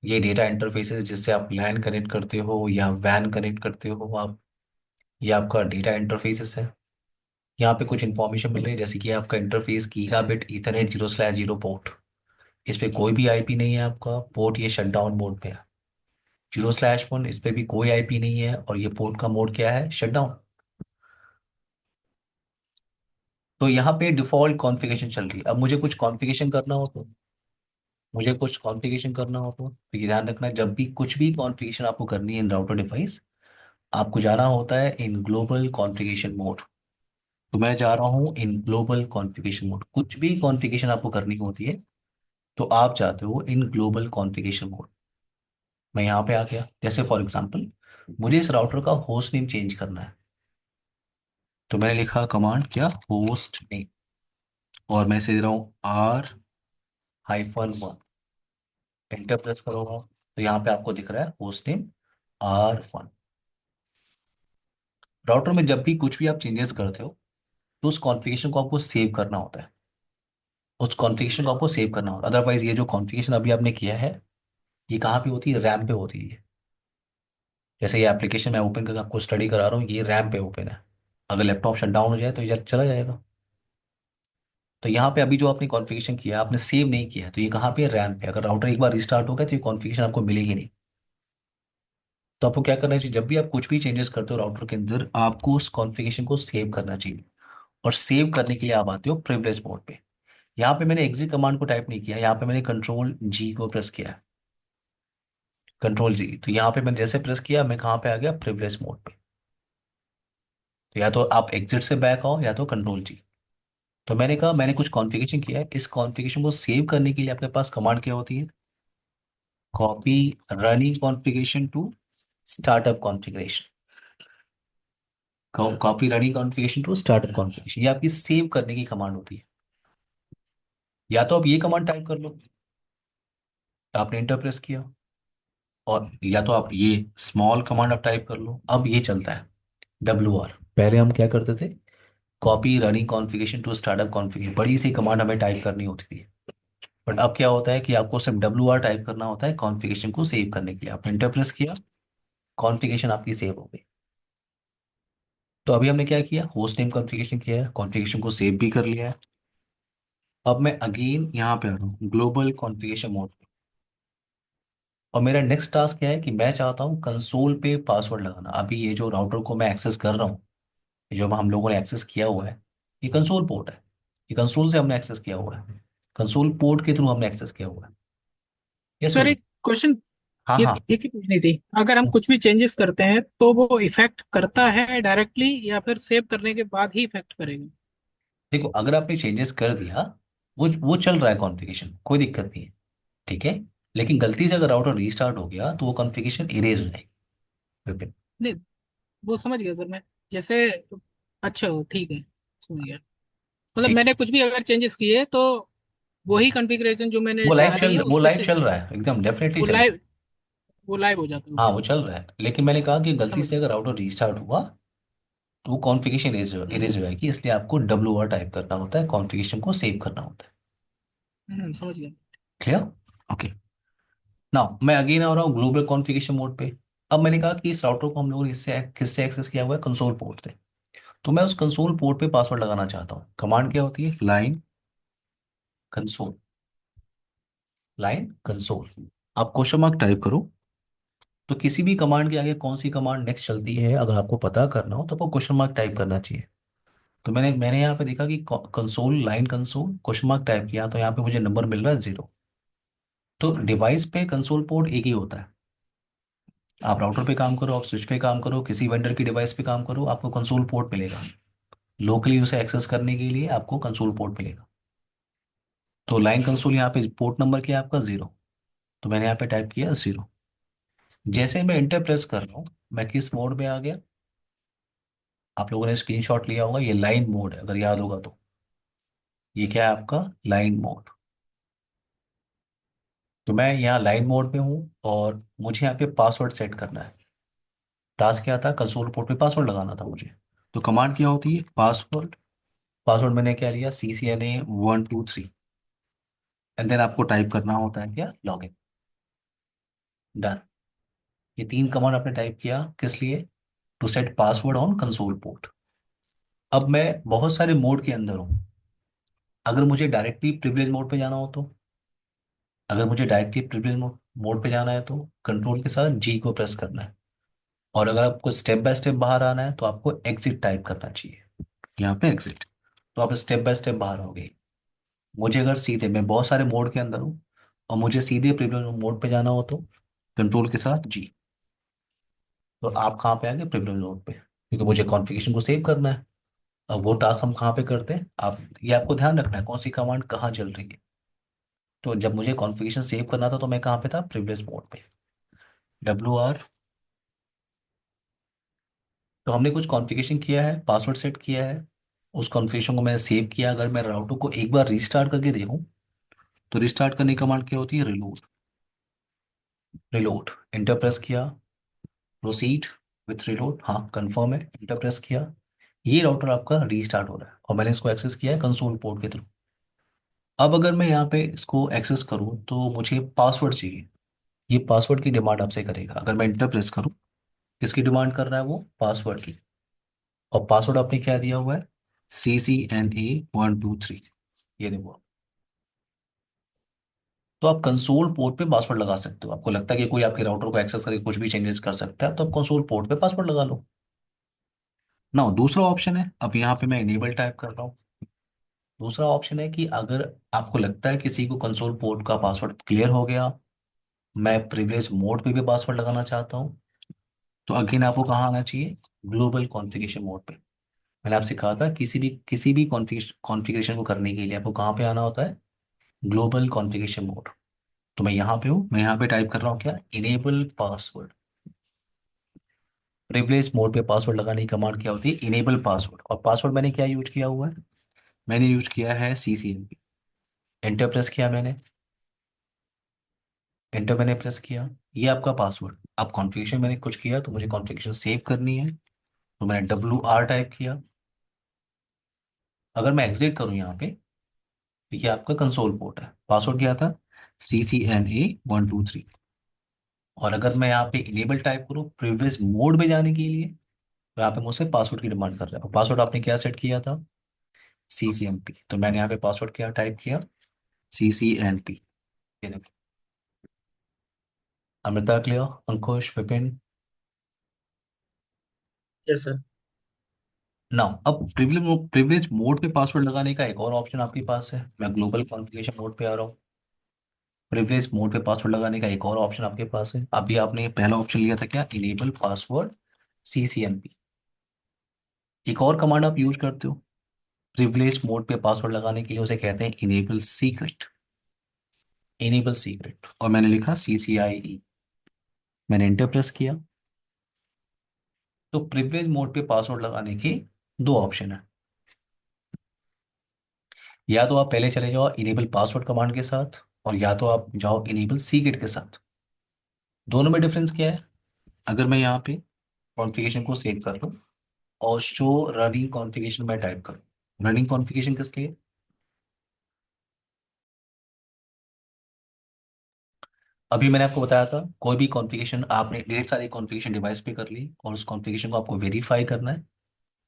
[SPEAKER 1] ये डेटा इंटरफेसेस जिससे आप लैन कनेक्ट करते हो या वैन कनेक्ट करते हो आप, ये आपका डेटा इंटरफेसेस है। यहाँ पे कुछ इन्फॉर्मेशन मिल रही है, जैसे कि आपका इंटरफेस गीगाबिट ईथरनेट 0/0 पोर्ट। इस पे कोई भी आईपी नहीं है, आपका पोर्ट ये शट डाउन मोड पे है। 0/1 इस पे भी कोई आईपी नहीं है, और ये पोर्ट का मोड क्या है, शट डाउन। तो यहाँ पे डिफॉल्ट कॉन्फ़िगरेशन चल रही है। अब मुझे कुछ कॉन्फ़िगरेशन करना हो तो ये ध्यान रखना, जब भी कुछ भी कॉन्फ़िगरेशन आपको करनी है इन राउटर डिवाइस, आपको जाना होता है इन ग्लोबल कॉन्फ़िगरेशन मोड। तो मैं जा रहा हूँ इन ग्लोबल कॉन्फ़िगरेशन मोड। कुछ भी कॉन्फ़िगरेशन आपको करनी होती है तो आप जाते हो इन ग्लोबल कॉन्फ़िगरेशन मोड। मैं यहाँ पे आ गया, जैसे फॉर एग्जांपल मुझे इस राउटर का होस्ट नेम चेंज करना है, तो मैंने लिखा कमांड क्या, होस्ट नेम, और मैं इसे दे रहा हूँ R-1। एंटर प्रेस करूंगा तो यहाँ पे आपको दिख रहा है होस्ट नेम R1। राउटर में जब भी कुछ भी आप चेंजेस करते हो तो उस कॉन्फ़िगरेशन को आपको सेव करना होता है, उस कॉन्फ़िगरेशन को आपको सेव करना होता है। अदरवाइज ये जो कॉन्फ़िगरेशन अभी आपने किया है, ये कहाँ पे होती है, रैम पे होती है। जैसे ये एप्लीकेशन मैं ओपन करके आपको स्टडी करा रहा हूँ, ये रैम पे ओपन है। अगर लैपटॉप शट डाउन हो जाए तो ये चला जाएगा। तो यहाँ पे अभी जो आपने कॉन्फ़िगरेशन किया आपने सेव नहीं किया है, तो ये कहाँ पे है, रैम पे। अगर राउटर एक बार रिस्टार्ट हो गया तो ये कॉन्फ़िगरेशन आपको मिलेगी नहीं। तो आपको क्या करना चाहिए, जब भी आप कुछ भी चेंजेस करते हो राउटर के अंदर, आपको उस कॉन्फ़िगरेशन को सेव करना चाहिए। और सेव करने के लिए आप आते हो प्रिविलेज मोड पे। यहाँ पे मैंने एग्जिट कमांड को टाइप नहीं किया, यहाँ पे मैंने कंट्रोल G को प्रेस किया है, कंट्रोल G। तो यहाँ पे मैंने जैसे प्रेस किया मैं कहाँ पे आ गया, प्रिविलेज मोड पे। तो या तो आप एग्जिट से बैक आओ या तो कंट्रोल G। तो मैंने कहा मैंने कुछ कॉन्फ़िगरेशन किया है, इस कॉन्फ़िगरेशन को सेव करने के लिए आपके पास कमांड क्या होती है, copy running configuration to startup configuration. Copy running configuration to startup configuration, ये आपकी सेव करने की कमांड होती है। या तो आप ये कमांड टाइप कर लो, आपने इंटर प्रेस किया, और या तो आप ये स्मॉल कमांड आप टाइप कर लो। अब ये चलता है WR। पहले हम क्या करते थे, copy running configuration to startup configuration, बड़ी सी कमांड हमें टाइप करनी होती थी। बट अब क्या होता है कि आपको सिर्फ WR टाइप करना होता है कॉन्फ़िगरेशन को सेव करने के लिए। आपने इंटर प्रेस किया, कॉन्फ़िगरेशन आपकी सेव हो गई। तो अभी हमने क्या किया, होस्ट नेम कॉन्फ़िगरेशन किया है, कॉन्फ़िगरेशन को सेव भी कर लिया है। अब मैं अगेन यहाँ पे आ रहा हूँ ग्लोबल कॉन्फ़िगरेशन मोड। और मेरा नेक्स्ट टास्क क्या है कि मैं चाहता हूँ कंसोल पे पासवर्ड लगाना। अभी ये जो राउटर को मैं एक्सेस कर रहा हूँ, जो हम लोगों ने एक्सेस किया हुआ है, ये कंसोल पोर्ट है। ये कंसोल से हमने एक्सेस किया हुआ है, कंसोल पोर्ट के थ्रू हमने एक्सेस किया हुआ है। यस
[SPEAKER 3] सर
[SPEAKER 1] और नो?
[SPEAKER 3] एक क्वेश्चन,
[SPEAKER 1] हाँ
[SPEAKER 3] एक
[SPEAKER 1] हाँ।
[SPEAKER 3] एक ही पूछनी थी। अगर हम कुछ भी चेंजेस करते हैं तो वो इफेक्ट करता है डायरेक्टली या फिर सेव करने के बाद ही इफेक्ट करेगा?
[SPEAKER 1] देखो अगर आपने चेंजेस कर दिया, वो चल रहा है कॉन्फ़िगरेशन, कोई दिक्कत नहीं है, ठीक है। लेकिन गलती से अगर राउटर रीस्टार्ट हो गया तो वो कॉन्फ़िगरेशन इरेज हो जाएगी विपिन।
[SPEAKER 3] नहीं, वो समझ गया सर मैं। जैसे, अच्छा हो, ठीक है, समझ गया। मतलब
[SPEAKER 1] ठीक।
[SPEAKER 3] मैंने कुछ भी अगर चेंजेस किए तो वही कॉन्फ़िगरेशन जो मैंने डाली है
[SPEAKER 1] वो
[SPEAKER 3] उस पे
[SPEAKER 1] लाइव चल रहा है, एकदम डेफिनेटली
[SPEAKER 3] वो
[SPEAKER 1] चलेगा।
[SPEAKER 3] लाइव वो लाइव हो जाता है,
[SPEAKER 1] हाँ
[SPEAKER 3] ओके।
[SPEAKER 1] वो चल रहा है, लेकिन मैंने कहा कि गलती
[SPEAKER 3] समझ
[SPEAKER 1] से अगर राउटर रीस्टार्ट हुआ तो वो कॉन्फ़िगरेशन इरेज हो जाएगी, इसलिए आपको WR टाइप करना होता है, कॉन्फ़िगरेशन को सेव करना होता है।
[SPEAKER 3] समझ गया।
[SPEAKER 1] क्लियर? ओके। नाउ मैं अगेन आ रहा हूँ ग्लोबल कॉन्फ़िगरेशन मोड पे। अब मैंने कहा कि इस राउटर को हम लोगों ने इससे किससे एक्सेस किया हुआ है, कंसोल पोर्ट से। तो मैं उस कंसोल पोर्ट पे पासवर्ड लगाना चाहता हूँ। कमांड क्या होती है, लाइन कंसोल, लाइन कंसोल। आप क्वेश्चन मार्क टाइप करो, तो किसी भी कमांड के आगे कौन सी कमांड नेक्स्ट चलती है अगर आपको पता करना हो तो आपको क्वेश्चन मार्क टाइप करना चाहिए। तो मैंने मैंने यहाँ पे देखा कि console, line console, question mark type किया तो यहाँ पे मुझे नंबर मिल रहा है 0। तो डिवाइस पे कंसोल पोर्ट एक ही होता है। आप राउटर पे काम करो, आप स्विच पे काम करो, किसी वेंडर की डिवाइस पे काम करो, आपको कंसोल पोर्ट मिलेगा। लोकली उसे एक्सेस करने के लिए आपको कंसोल पोर्ट मिलेगा। तो लाइन कंसोल यहाँ पे पोर्ट नंबर क्या है आपका 0। तो मैंने यहाँ पे टाइप किया 0। जैसे मैं इंटर प्रेस कर रहा हूँ, मैं किस मोड में आ गया? आप लोगों ने स्क्रीनशॉट लिया होगा, ये लाइन मोड है अगर याद होगा तो। ये क्या है आपका? Line mode. तो मैं यहाँ लाइन मोड पे हूँ और मुझे यहाँ पे पासवर्ड सेट करना है। टास्क क्या था? कंसोल पोर्ट पे पासवर्ड लगाना था मुझे। तो कमांड क्या होती है? पासवर्ड। पासवर्ड मैंने क्या लिया? CCNA123। एंड देन आपको टाइप करना होता है क्या? लॉगिन। डन। ये 3 कमांड आपने टाइप किया किस लिए? To set password on console port. अब मैं बहुत सारे मोड के अंदर हूँ। अगर मुझे डायरेक्टली प्रिविलेज मोड पे जाना हो तो, अगर मुझे डायरेक्टली प्रिविलेज मोड मोड पे जाना है तो कंट्रोल के साथ G को प्रेस करना है। और अगर आपको स्टेप बाय स्टेप बाहर आना है तो आपको एग्जिट टाइप करना चाहिए, यहाँ पे एग्जिट। तो आप स्टेप बाय स्टेप बाहर आओगे। मुझे अगर सीधे, मैं बहुत सारे मोड के अंदर हूँ और मुझे सीधे प्रिविलेज मोड पे जाना हो तो कंट्रोल के साथ G। तो आप कहाँ पे आएंगे? प्रिविलेज मोड पे, क्योंकि मुझे कॉन्फ़िगरेशन को सेव करना है। अब वो टास्क हम कहाँ पे करते हैं? आप ये आपको ध्यान रखना है कौन सी कमांड कहाँ चल रही है। तो जब मुझे कॉन्फ़िगरेशन सेव करना था तो मैं कहाँ पे था? प्रिविलेज मोड पे। WR। तो हमने कुछ कॉन्फ़िगरेशन किया है, पासवर्ड सेट किया है, उस कॉन्फ़िगरेशन को मैंने सेव किया। अगर मैं राउटर को एक बार रिस्टार्ट करके देखूं तो रिस्टार्ट करने की कमांड क्या होती है? रिलोड। रिलोड, इंटर प्रेस किया, प्रोसीड विथ रिलोड, हाँ कंफर्म है, इंटर प्रेस किया। ये राउटर आपका रीस्टार्ट हो रहा है और मैंने इसको एक्सेस किया है कंसोल पोर्ट के थ्रू। अब अगर मैं यहाँ पे इसको एक्सेस करूँ तो मुझे पासवर्ड चाहिए। ये पासवर्ड की डिमांड आपसे करेगा। अगर मैं इंटर प्रेस करूँ, किसकी डिमांड कर रहा है वो? पासवर्ड की। और पासवर्ड आपने क्या दिया हुआ है? CCNA123। ये देखो। तो आप कंसोल पोर्ट पे पासवर्ड लगा सकते हो। आपको लगता है कि कोई आपके राउटर को एक्सेस करके कुछ भी चेंजेस कर सकता है तो आप कंसोल पोर्ट पे पासवर्ड लगा लो ना। दूसरा ऑप्शन है, अब यहाँ पे मैं इनेबल टाइप कर रहा हूँ। दूसरा ऑप्शन है कि अगर आपको लगता है किसी को कंसोल पोर्ट का पासवर्ड क्लियर हो गया, मैं प्रिविलेज मोड पे भी पासवर्ड लगाना चाहता हूँ, तो अगेन आपको कहाँ आना चाहिए? ग्लोबल कॉन्फ़िगरेशन मोड पे। मैंने आपसे कहा था किसी भी कॉन्फ़िगरेशन को करने के लिए आपको कहाँ पे आना होता है? Global configuration mode. तो मैं यहाँ पे हूँ, मैं यहाँ पे टाइप कर रहा हूँ क्या? Enable password. प्रिविलेज मोड पे पासवर्ड लगाने की कमांड क्या होती है? Enable password. और पासवर्ड मैंने क्या यूज किया हुआ है? मैंने यूज किया है CCNP। एंटर प्रेस किया मैंने, एंटर मैंने प्रेस किया। ये आपका पासवर्ड। अब कॉन्फ़िगरेशन मैंने कुछ किया तो मुझे कॉन्फ़िगरेशन सेव करनी है तो मैंने WR टाइप किया। अगर मैं एग्जिट करूँ यहाँ पे तो ये आपका कंसोल पोर्ट है। पासवर्ड क्या था? CCNA123। और अगर मैं यहाँ पे इनेबल टाइप करूँ प्रीवियस मोड में जाने के लिए तो यहाँ पे मुझसे पासवर्ड की डिमांड कर रहा है। पासवर्ड आपने क्या सेट किया था? CCNP। तो मैंने यहाँ पे पासवर्ड क्या टाइप किया? CCNP। ये देखो, Amrita, clear, Ankush, Vipin.
[SPEAKER 2] Yes sir.
[SPEAKER 1] ना, अब प्रिविलेज मोड पे पासवर्ड लगाने का एक और ऑप्शन आपके पास है। मैं ग्लोबल कॉन्फ़िगरेशन मोड पे आ रहा हूँ। प्रिविलेज मोड पे पासवर्ड लगाने का एक और ऑप्शन आपके पास है। अभी आपने पहला ऑप्शन लिया था क्या? Enable password CCNP। एक और कमांड आप यूज करते हो प्रिविलेज मोड पे पासवर्ड लगाने के लिए, उसे कहते हैं इनेबल सीक्रेट। इनेबल सीक्रेट, और मैंने लिखा CCIE। मैंने इंटर प्रेस किया। तो प्रिविलेज मोड पे पासवर्ड लगाने के दो ऑप्शन है। या तो आप पहले चले जाओ इनेबल पासवर्ड कमांड के साथ, और या तो आप जाओ इनेबल सीक्रेट के साथ। दोनों में डिफरेंस क्या है? अगर मैं यहाँ पे कॉन्फ़िगरेशन को सेव कर लूँ और शो रनिंग कॉन्फ़िगरेशन में टाइप करूँ, रनिंग कॉन्फ़िगरेशन किस लिए? अभी मैंने आपको बताया था कोई भी कॉन्फ़िगरेशन, आपने ढेर सारी कॉन्फ़िगरेशन डिवाइस पे कर ली और उस कॉन्फ़िगरेशन को आपको वेरीफाई करना है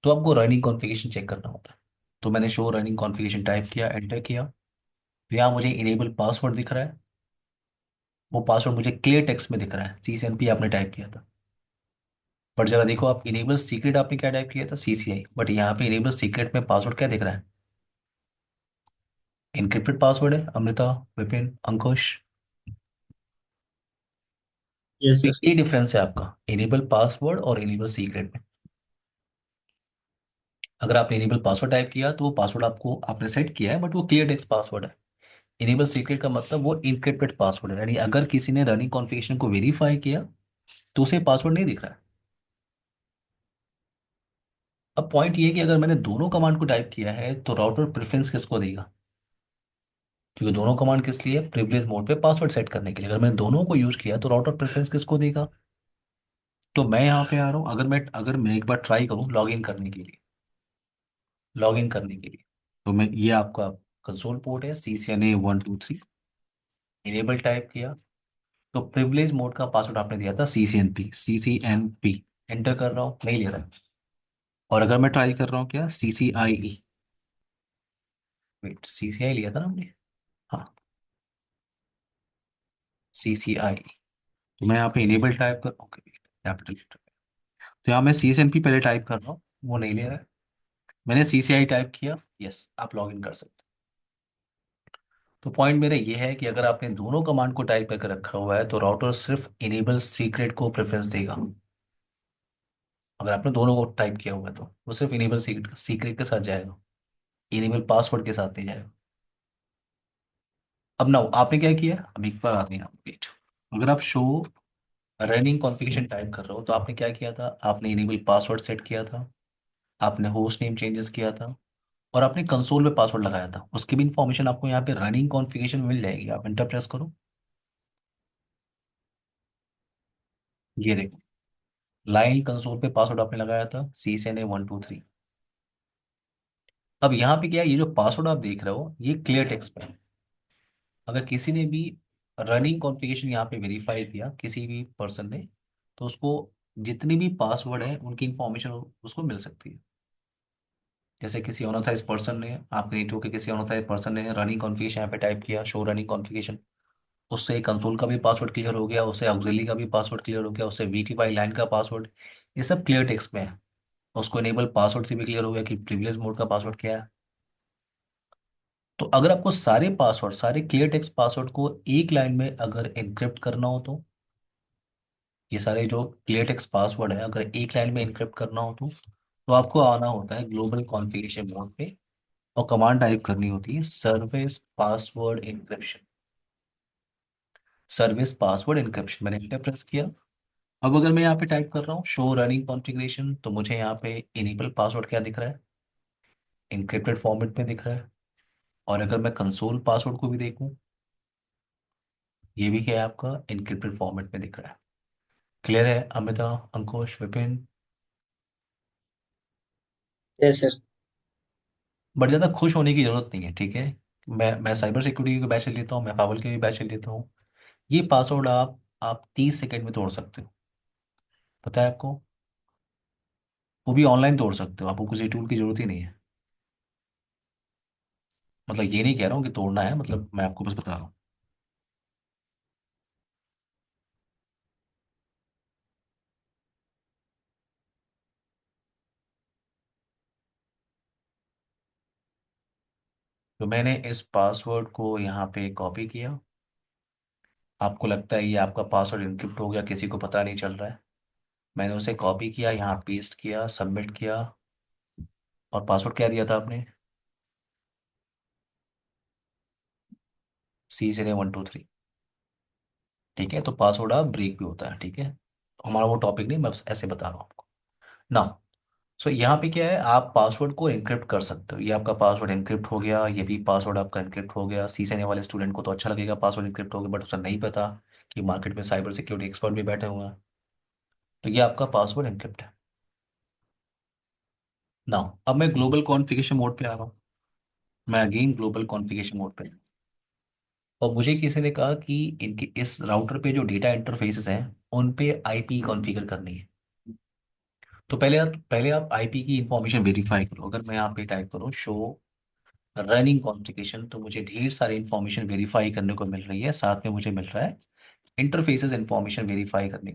[SPEAKER 1] तो आपको रनिंग कॉन्फ़िगरेशन चेक करना होता है। तो मैंने शो रनिंग कॉन्फ़िगरेशन टाइप किया, एंटर किया। तो यहाँ मुझे इनेबल पासवर्ड दिख रहा है। वो पासवर्ड मुझे क्लियर टेक्स्ट में दिख रहा है, CCNP आपने टाइप किया था। बट जरा देखो आप, इनेबल सीक्रेट आपने क्या टाइप किया था, CCI, बट यहाँ पे इनेबल सीक्रेट में पासवर्ड क्या दिख रहा है, इनक्रिप्टेड पासवर्ड है, अमृता, विपिन, अंकुश।
[SPEAKER 2] यस
[SPEAKER 1] तो
[SPEAKER 2] सर।
[SPEAKER 1] ये डिफरेंस है आपका इनेबल पासवर्ड और इनेबल सीक्रेट में। अगर आपने इनेबल पासवर्ड टाइप किया तो वो पासवर्ड आपको आपने सेट किया है, बट वो क्लियर टेक्स्ट पासवर्ड है। इनेबल सीक्रेट का मतलब वो इनक्रिप्टेड पासवर्ड है, यानी अगर किसी ने रनिंग कॉन्फ़िगरेशन को वेरीफाई किया तो उसे पासवर्ड नहीं दिख रहा है। अब पॉइंट ये है कि अगर मैंने दोनों कमांड को टाइप किया है तो राउटर प्रेफरेंस किसको देगा, क्योंकि दोनों कमांड किस लिए, प्रिविलेज मोड पे पासवर्ड सेट करने के लिए। अगर मैंने दोनों को यूज किया तो राउटर प्रेफरेंस किसको देगा। तो मैं यहाँ पे आ रहा हूँ, अगर मैं एक बार ट्राई करूँ लॉग इन करने के लिए, तो मैं, ये आपका कंसोल पोर्ट है, CCNA 123, इनेबल टाइप किया, तो प्रिविलेज मोड का पासवर्ड आपने दिया था CCNP, एंटर कर रहा हूँ, नहीं ले रहा है। और अगर मैं ट्राई कर रहा हूँ क्या, CCIE, वेट, CCI लिया था ना हमने, हाँ, CCIE। तो मैं यहाँ पे इनेबल टाइप कर, ओके, कैपिटल लेटर, तो यहाँ मैं CCNP पहले टाइप कर रहा हूँ, वो नहीं ले रहा है। मैंने CCI टाइप किया, यस, आप लॉग इन कर सकते हैं। तो पॉइंट मेरा ये है कि अगर आपने दोनों कमांड को टाइप करके रखा हुआ है तो राउटर सिर्फ इनेबल सीक्रेट को प्रेफरेंस देगा। अगर आपने दोनों को टाइप किया हुआ है तो वो सिर्फ इनेबल सीक्रेट के साथ जाएगा, इनेबल पासवर्ड के साथ नहीं जाएगा। अब ना आपने क्या किया, अब एक बार आते हैं आप पेज, अगर आप शो रनिंग कॉन्फ़िगरेशन टाइप कर रहे हो तो आपने क्या किया था, आपने इनेबल पासवर्ड सेट किया था, आपने होस्ट नेम चेंजेस किया था, और आपने कंसोल में पासवर्ड लगाया था। उसकी भी इंफॉर्मेशन आपको यहाँ पे रनिंग कॉन्फ़िगरेशन में मिल जाएगी, आप इंटर प्रेस करो, ये देखो, लाइन कंसोल पे पासवर्ड आपने लगाया था CCNA 123। अब यहाँ पे क्या है, ये जो पासवर्ड आप देख रहे हो ये क्लियर टेक्स्ट पे है। अगर किसी ने भी रनिंग कॉन्फ़िगरेशन यहाँ पे वेरीफाई किया, किसी भी पर्सन ने, तो उसको जितनी भी पासवर्ड है उनकी इंफॉर्मेशन उसको मिल सकती है। जैसे किसी अनऑथराइज पर्सन ने, आपके नेटवर्क के किसी अनऑथराइज पर्सन ने रनिंग कॉन्फ़िगरेशन यहाँ पे टाइप किया, शो रनिंग कॉन्फ़िगरेशन, उससे कंसोल का भी पासवर्ड क्लियर हो गया, उससे ऑक्सिलरी का भी पासवर्ड क्लियर हो गया, उससे VTY लाइन का पासवर्ड, ये सब क्लियर टेक्स्ट में है। उसको इनेबल पासवर्ड से भी क्लियर हो गया कि प्रिविलेज मोड का पासवर्ड क्या है। तो अगर आपको सारे पासवर्ड, सारे क्लियर टेक्स्ट पासवर्ड को एक लाइन में अगर एनक्रिप्ट करना हो ये सारे जो क्लियर टेक्स्ट पासवर्ड है अगर एक लाइन में एनक्रिप्ट करना हो तो आपको आना होता है ग्लोबल कॉन्फ़िगरेशन मोड पे, और कमांड टाइप करनी होती है service password encryption. Service password encryption, मैंने एंटर प्रेस किया। अब अगर मैं यहाँ पे टाइप कर रहा हूँ शो रनिंग कॉन्फ़िगरेशन, तो मुझे यहाँ पे इनेबल पासवर्ड क्या दिख रहा है, इनक्रिप्टेड फॉर्मेट में दिख रहा है। और अगर मैं कंसोल पासवर्ड को भी देखूं, ये भी क्या है आपका इनक्रिप्टेड फॉर्मेट में दिख रहा है। क्लियर है Amita, Ankush, Vipin.
[SPEAKER 2] Yes sir.
[SPEAKER 1] But ज़्यादा खुश होने की जरूरत नहीं है, ठीक है। मैं साइबर सिक्योरिटी के बैच ले लेता हूँ, मैं फावल के भी बैच ले लेता हूँ। ये पासवर्ड आप 30 सेकेंड में तोड़ सकते हो, पता है आपको, वो भी ऑनलाइन तोड़ सकते हो, आपको किसी टूल की जरूरत ही नहीं है। मतलब ये नहीं कह रहा हूँ कि तोड़ना है, मतलब मैं आपको बस बता रहा हूँ। तो मैंने इस पासवर्ड को यहाँ पे कॉपी किया, आपको लगता है ये आपका पासवर्ड इनक्रिप्ट हो गया, किसी को पता नहीं चल रहा है। मैंने उसे कॉपी किया, यहाँ पेस्ट किया, सबमिट किया, और पासवर्ड क्या दिया था आपने, CCNA 123। ठीक है, तो पासवर्ड आप ब्रेक भी होता है, ठीक है, हमारा वो टॉपिक नहीं, मैं बस ऐसे बता रहा हूँ आपको ना। सो यहाँ पे क्या है, आप पासवर्ड को एनक्रिप्ट कर सकते हो, ये आपका पासवर्ड एनक्रिप्ट हो गया, ये भी पासवर्ड आपका एनक्रिप्ट हो गया। CCNA वाले स्टूडेंट को तो अच्छा लगेगा पासवर्ड एनक्रिप्ट हो गया, बट उसे नहीं पता कि मार्केट में साइबर सिक्योरिटी एक्सपर्ट भी बैठे हुए हैं। तो ये आपका पासवर्ड एनक्रिप्ट है ना। अब मैं ग्लोबल कॉन्फ़िगरेशन मोड पे आ रहा हूँ, मैं अगेन ग्लोबल कॉन्फ़िगरेशन मोड पे, और मुझे किसी ने कहा कि इनके इस राउटर पे जो डेटा इंटरफेसेस हैं उन पे IP कॉन्फ़िगर करनी है। तो पहले आप IP की इंफॉर्मेशन वेरीफाई करो। अगर मैं यहाँ पे टाइप करूँ शो रनिंग कॉन्फ़िगरेशन, तो मुझे ढेर सारी इंफॉर्मेशन वेरीफाई करने को मिल रही है, साथ में मुझे मिल रहा है इंटरफेसेस इंफॉर्मेशन वेरीफाई करनी।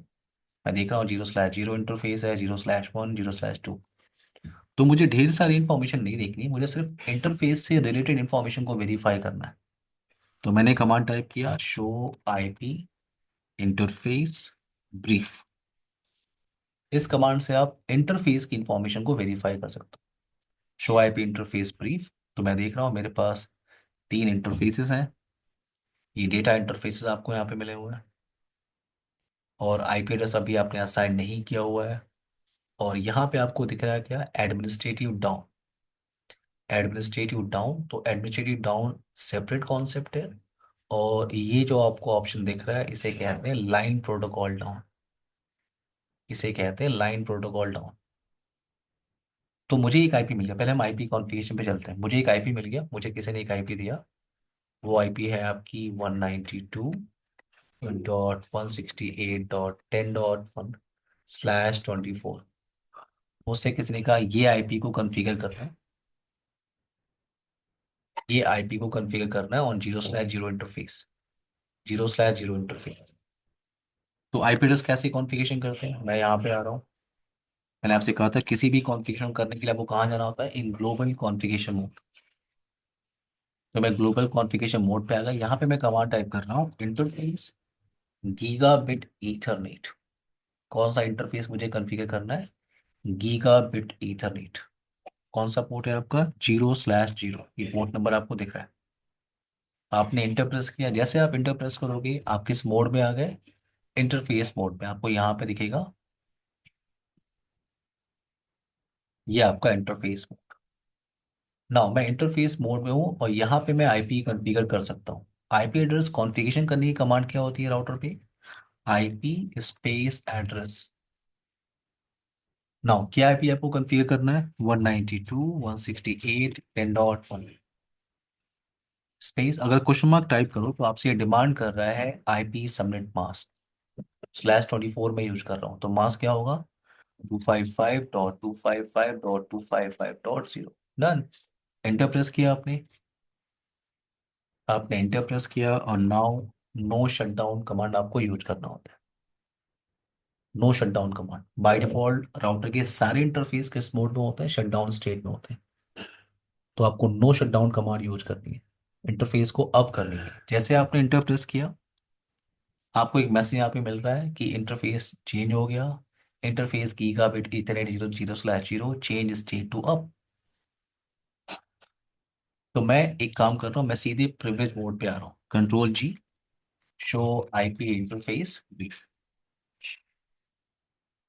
[SPEAKER 1] मैं देख रहा हूँ 0/0 इंटरफेस है, 0/1, 0/2। तो मुझे ढेर सारी इंफॉर्मेशन नहीं देखनी, मुझे सिर्फ इंटरफेस से रिलेटेड इंफॉर्मेशन को वेरीफाई करना है। तो मैंने कमांड टाइप किया शो आईपी इंटरफेस ब्रीफ। इस कमांड से आप इंटरफेस की इंफॉर्मेशन को वेरीफाई कर सकते हो। Show IP interface brief. तो मैं देख रहा हूँ मेरे पास 3 इंटरफेसेस हैं। ये डेटा इंटरफेसेस आपको यहाँ पे मिले हुए हैं, और आईपी एड्रेस अभी आपने असाइन नहीं किया हुआ है। और यहाँ पे आपको दिख रहा है क्या, एडमिनिस्ट्रेटिव डाउन। एडमिनिस्ट्रेटिव डाउन, तो एडमिनिस्ट्रेटिव डाउन सेपरेट कॉन्सेप्ट है। और ये जो आपको ऑप्शन दिख रहा है इसे कहते हैं लाइन प्रोटोकॉल डाउन। इसे कहते हैं लाइन प्रोटोकॉल डाउन। तो मुझे एक आईपी मिल गया। पहले हम आईपी कॉन्फ़िगरेशन पे चलते हैं। मुझे एक आईपी मिल गया, मुझे किसी ने एक आईपी दिया। वो आईपी है आपकी 192.168.10.1/24। मुझसे किसी ने कहा ये आईपी को कॉन्फ़िगर करना है, ये आईपी को कॉन्फ़िगर करना है ऑन 0/0 इंटरफेस। 0/0 इंटरफेस। तो आईपी एड्रेस कैसे कॉन्फ़िगरेशन करते हैं, मैं यहाँ पे आ रहा हूँ। मैंने आपसे कहा था किसी भी कॉन्फ़िगरेशन करने के लिए आपको कहाँ जाना होता है, इन ग्लोबल कॉन्फ़िगरेशन मोड। तो मैं ग्लोबल कॉन्फ़िगरेशन मोड पे आ गया। यहाँ पे मैं कमांड टाइप कर रहा हूँ इंटरफेस गीगाबिट ईथरनेट। कौन सा इंटरफेस मुझे कॉन्फ़िगर करना है, गीगाबिट ईथरनेट। कौन सा पोर्ट है आपका, 0/0। ये पोर्ट नंबर आपको दिख रहा है। आपने इंटर प्रेस किया, जैसे आप इंटर प्रेस करोगे आप किस मोड में आ गए, इंटरफेस मोड में। आपको यहाँ पे दिखेगा ये आपका इंटरफेस मोड। ना मैं इंटरफेस मोड में हूँ और यहाँ पे मैं आईपी कॉन्फ़िगर कर सकता हूँ। आईपी एड्रेस कॉन्फ़िगरेशन करने की कमांड क्या होती है राउटर पे, आईपी स्पेस एड्रेस। नाउ क्या आईपी आपको कॉन्फ़िगर करना है, 192.168.10.1 स्पेस। अगर क्वेश्चन मार्क टाइप करो तो आपसे ये डिमांड कर रहा है आईपी सबनेट मास्क। /24 में यूज कर रहा हूँ, तो मास्क क्या होगा, 255.255.255.0। डन। एंटर प्रेस किया आपने, एंटर प्रेस किया और नाउ नो शटडाउन कमांड आपको यूज करना होता है। No shutdown command by default router के सारे इंटरफेस किस मोड में होते हैं, शटडाउन स्टेट में होते हैं। तो आपको नो शटडाउन कमांड यूज करनी है, इंटरफेस को अप करनी है। जैसे आपने इंटर प्रेस किया आपको एक मैसेज यहाँ पे मिल रहा है कि इंटरफेस चेंज हो गया। Interface gigabit Ethernet 0/0 change state to up. तो मैं एक काम कर रहा हूँ, मैं सीधे प्रिविलेज मोड पे आ रहा हूँ, Ctrl+G, show IP interface brief.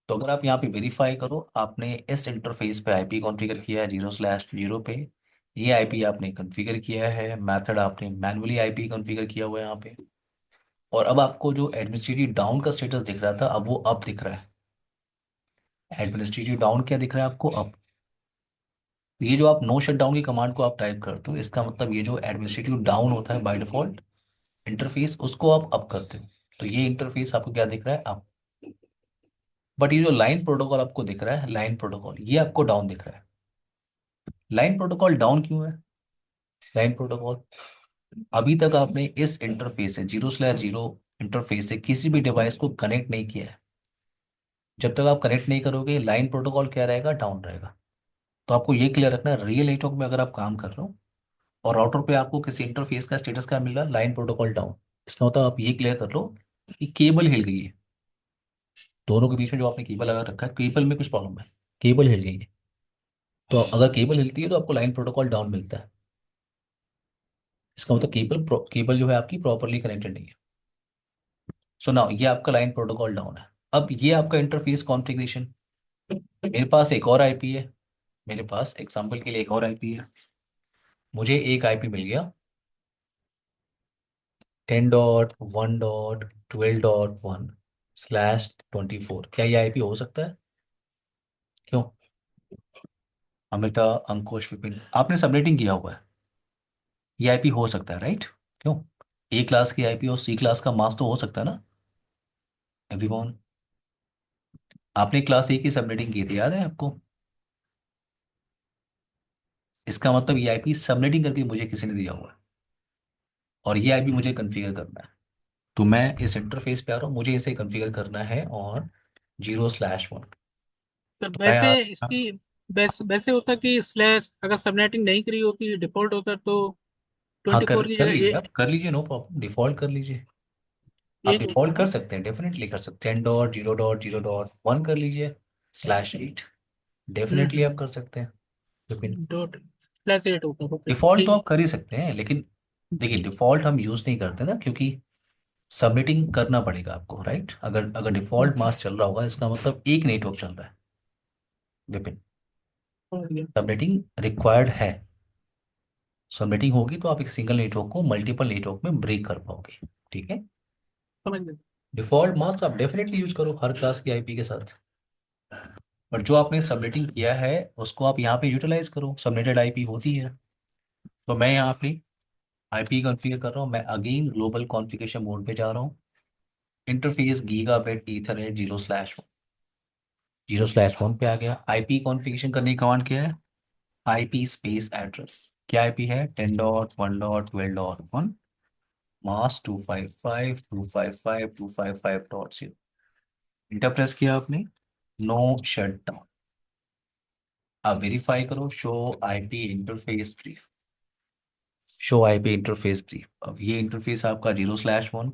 [SPEAKER 1] तो अगर आप यहाँ पे वेरीफाई करो, आपने इस इंटरफेस पे आईपी कॉन्फ़िगर किया है 0/0 पे। ये आईपी आपने कॉन्फ़िगर किया है, मेथड आपने मैनुअली आईपी कॉन्फ़िगर किया हुआ है यहाँ पे। और अब आपको जो एडमिनिस्ट्रेटिव डाउन का स्टेटस दिख रहा था अब वो अप दिख रहा है। एडमिनिस्ट्रेटिव डाउन क्या दिख रहा है आपको, अप। ये जो आप नो शट डाउन की कमांड को आप टाइप करते हो, इसका मतलब ये जो एडमिनिस्ट्रेटिव डाउन होता है बाय डिफॉल्ट इंटरफेस, उसको आप अप करते हो। तो ये इंटरफेस आपको क्या दिख रहा है, अप। बट ये जो लाइन प्रोटोकॉल आपको दिख रहा है, लाइन प्रोटोकॉल, ये आपको डाउन दिख रहा है। लाइन प्रोटोकॉल डाउन क्यों है, लाइन प्रोटोकॉल, अभी तक आपने इस इंटरफेस से 0/0 इंटरफेस से किसी भी डिवाइस को कनेक्ट नहीं किया है। जब तक आप कनेक्ट नहीं करोगे लाइन प्रोटोकॉल क्या रहेगा, डाउन रहेगा। तो आपको ये क्लियर रखना है, रियल नेटवर्क में अगर आप काम कर रहे हो और राउटर पे आपको किसी इंटरफेस का स्टेटस क्या मिल रहा है, लाइन प्रोटोकॉल डाउन, इसका मतलब आप ये क्लियर कर लो कि केबल हिल गई है। दोनों के बीच में जो आपने केबल लगा रखा है, केबल में कुछ प्रॉब्लम है, केबल हिल गई है। तो अगर केबल हिलती है तो आपको लाइन प्रोटोकॉल डाउन मिलता है। इसका मतलब केबल जो है आपकी प्रॉपरली कनेक्टेड नहीं है। सो नाउ ये आपका लाइन प्रोटोकॉल डाउन है। अब ये आपका इंटरफेस कॉन्फ़िगरेशन। मेरे पास एक और आईपी है, मेरे पास एग्जांपल के लिए एक और आईपी है। मुझे एक आईपी मिल गया 10.1.12.1/24। क्या ये आईपी हो सकता है, क्यों, अमृता, अंकुश, विपिन, आपने सबनेटिंग किया हुआ है, ये आईपी हो सकता है राइट, क्यों, ए क्लास की आईपी और सी क्लास का मास तो हो सकता है ना एवरीवन। आपने क्लास ए की सबनेटिंग की थी, याद है आपको। इसका मतलब ये आईपी सबनेटिंग करके मुझे किसी ने दिया हुआ है और ये आईपी मुझे कॉन्फ़िगर करना है। तो मैं इस इंटरफेस पे आ रहा हूँ, मुझे इसे कॉन्फ़िगर करना है और 0/1।
[SPEAKER 3] तो
[SPEAKER 1] तो मैं
[SPEAKER 3] वैसे
[SPEAKER 1] आ
[SPEAKER 3] इसकी वैसे होता कि स्लैश अगर सबनेटिंग नहीं करी होती डिफॉल्ट होता तो
[SPEAKER 1] हाँ,
[SPEAKER 3] 24 की
[SPEAKER 1] कर
[SPEAKER 3] जगह
[SPEAKER 1] लीजिए,
[SPEAKER 3] ये
[SPEAKER 1] आप कर लीजिए, नो प्रॉब्लम, डिफ़ॉल्ट कर लीजिए। आप
[SPEAKER 3] एट होता
[SPEAKER 1] डिफ़ॉल्ट
[SPEAKER 3] ना।
[SPEAKER 1] कर सकते हैं, डेफिनेटली कर सकते हैं, 10.0.0.1 कर लीजिए, /8, डेफिनेटली आप
[SPEAKER 3] हम्म।
[SPEAKER 1] कर सकते हैं। लेकिन
[SPEAKER 3] डॉट स्लैश एट होता, ओके
[SPEAKER 1] डिफ़ॉल्ट तो
[SPEAKER 3] ठीक
[SPEAKER 1] आप कर ही सकते हैं, लेकिन देखिए डिफ़ॉल्ट हम यूज़ नहीं करते ना, क्योंकि सबमिटिंग करना पड़ेगा आपको, राइट? अगर अगर
[SPEAKER 3] है।
[SPEAKER 1] डिफ़ॉल्ट मास्क चल रहा होगा इसका मतलब एक नेटवर्क चल रहा है, विपिन।
[SPEAKER 3] समझ गया।
[SPEAKER 1] सबनेटिंग रिक्वायर्ड है। सबनेटिंग होगी तो आप एक सिंगल नेटवर्क को मल्टीपल नेटवर्क में ब्रेक कर पाओगे, ठीक है?
[SPEAKER 3] समझ गया।
[SPEAKER 1] डिफ़ॉल्ट मास्क आप डेफिनेटली यूज करो हर क्लास की आईपी के साथ। बट जो आपने सबनेटिंग किया है उसको आप यहाँ पे यूटिलाइज करो, सबनेटेड आईपी होती है। तो मैं यहाँ पे आईपी कॉन्फ़िगर कर रहा हूँ, मैं अगेन ग्लोबल कॉन्फ़िगरेशन मोड पे जा रहा हूँ। इंटरफेस गीगाबिट ईथरनेट 0/1 पे आ गया। आईपी कॉन्फ़िगरेशन करने की कमांड क्या है? IP space address. क्या आईपी है? 10.1.12.1 मास्क 255.255.255.0। इंटर प्रेस किया आपने, नो शट डाउन। अब वेरीफाई करो, show IP interface brief. Show IP interface brief. अब ये इंटरफेस आपका 0/1,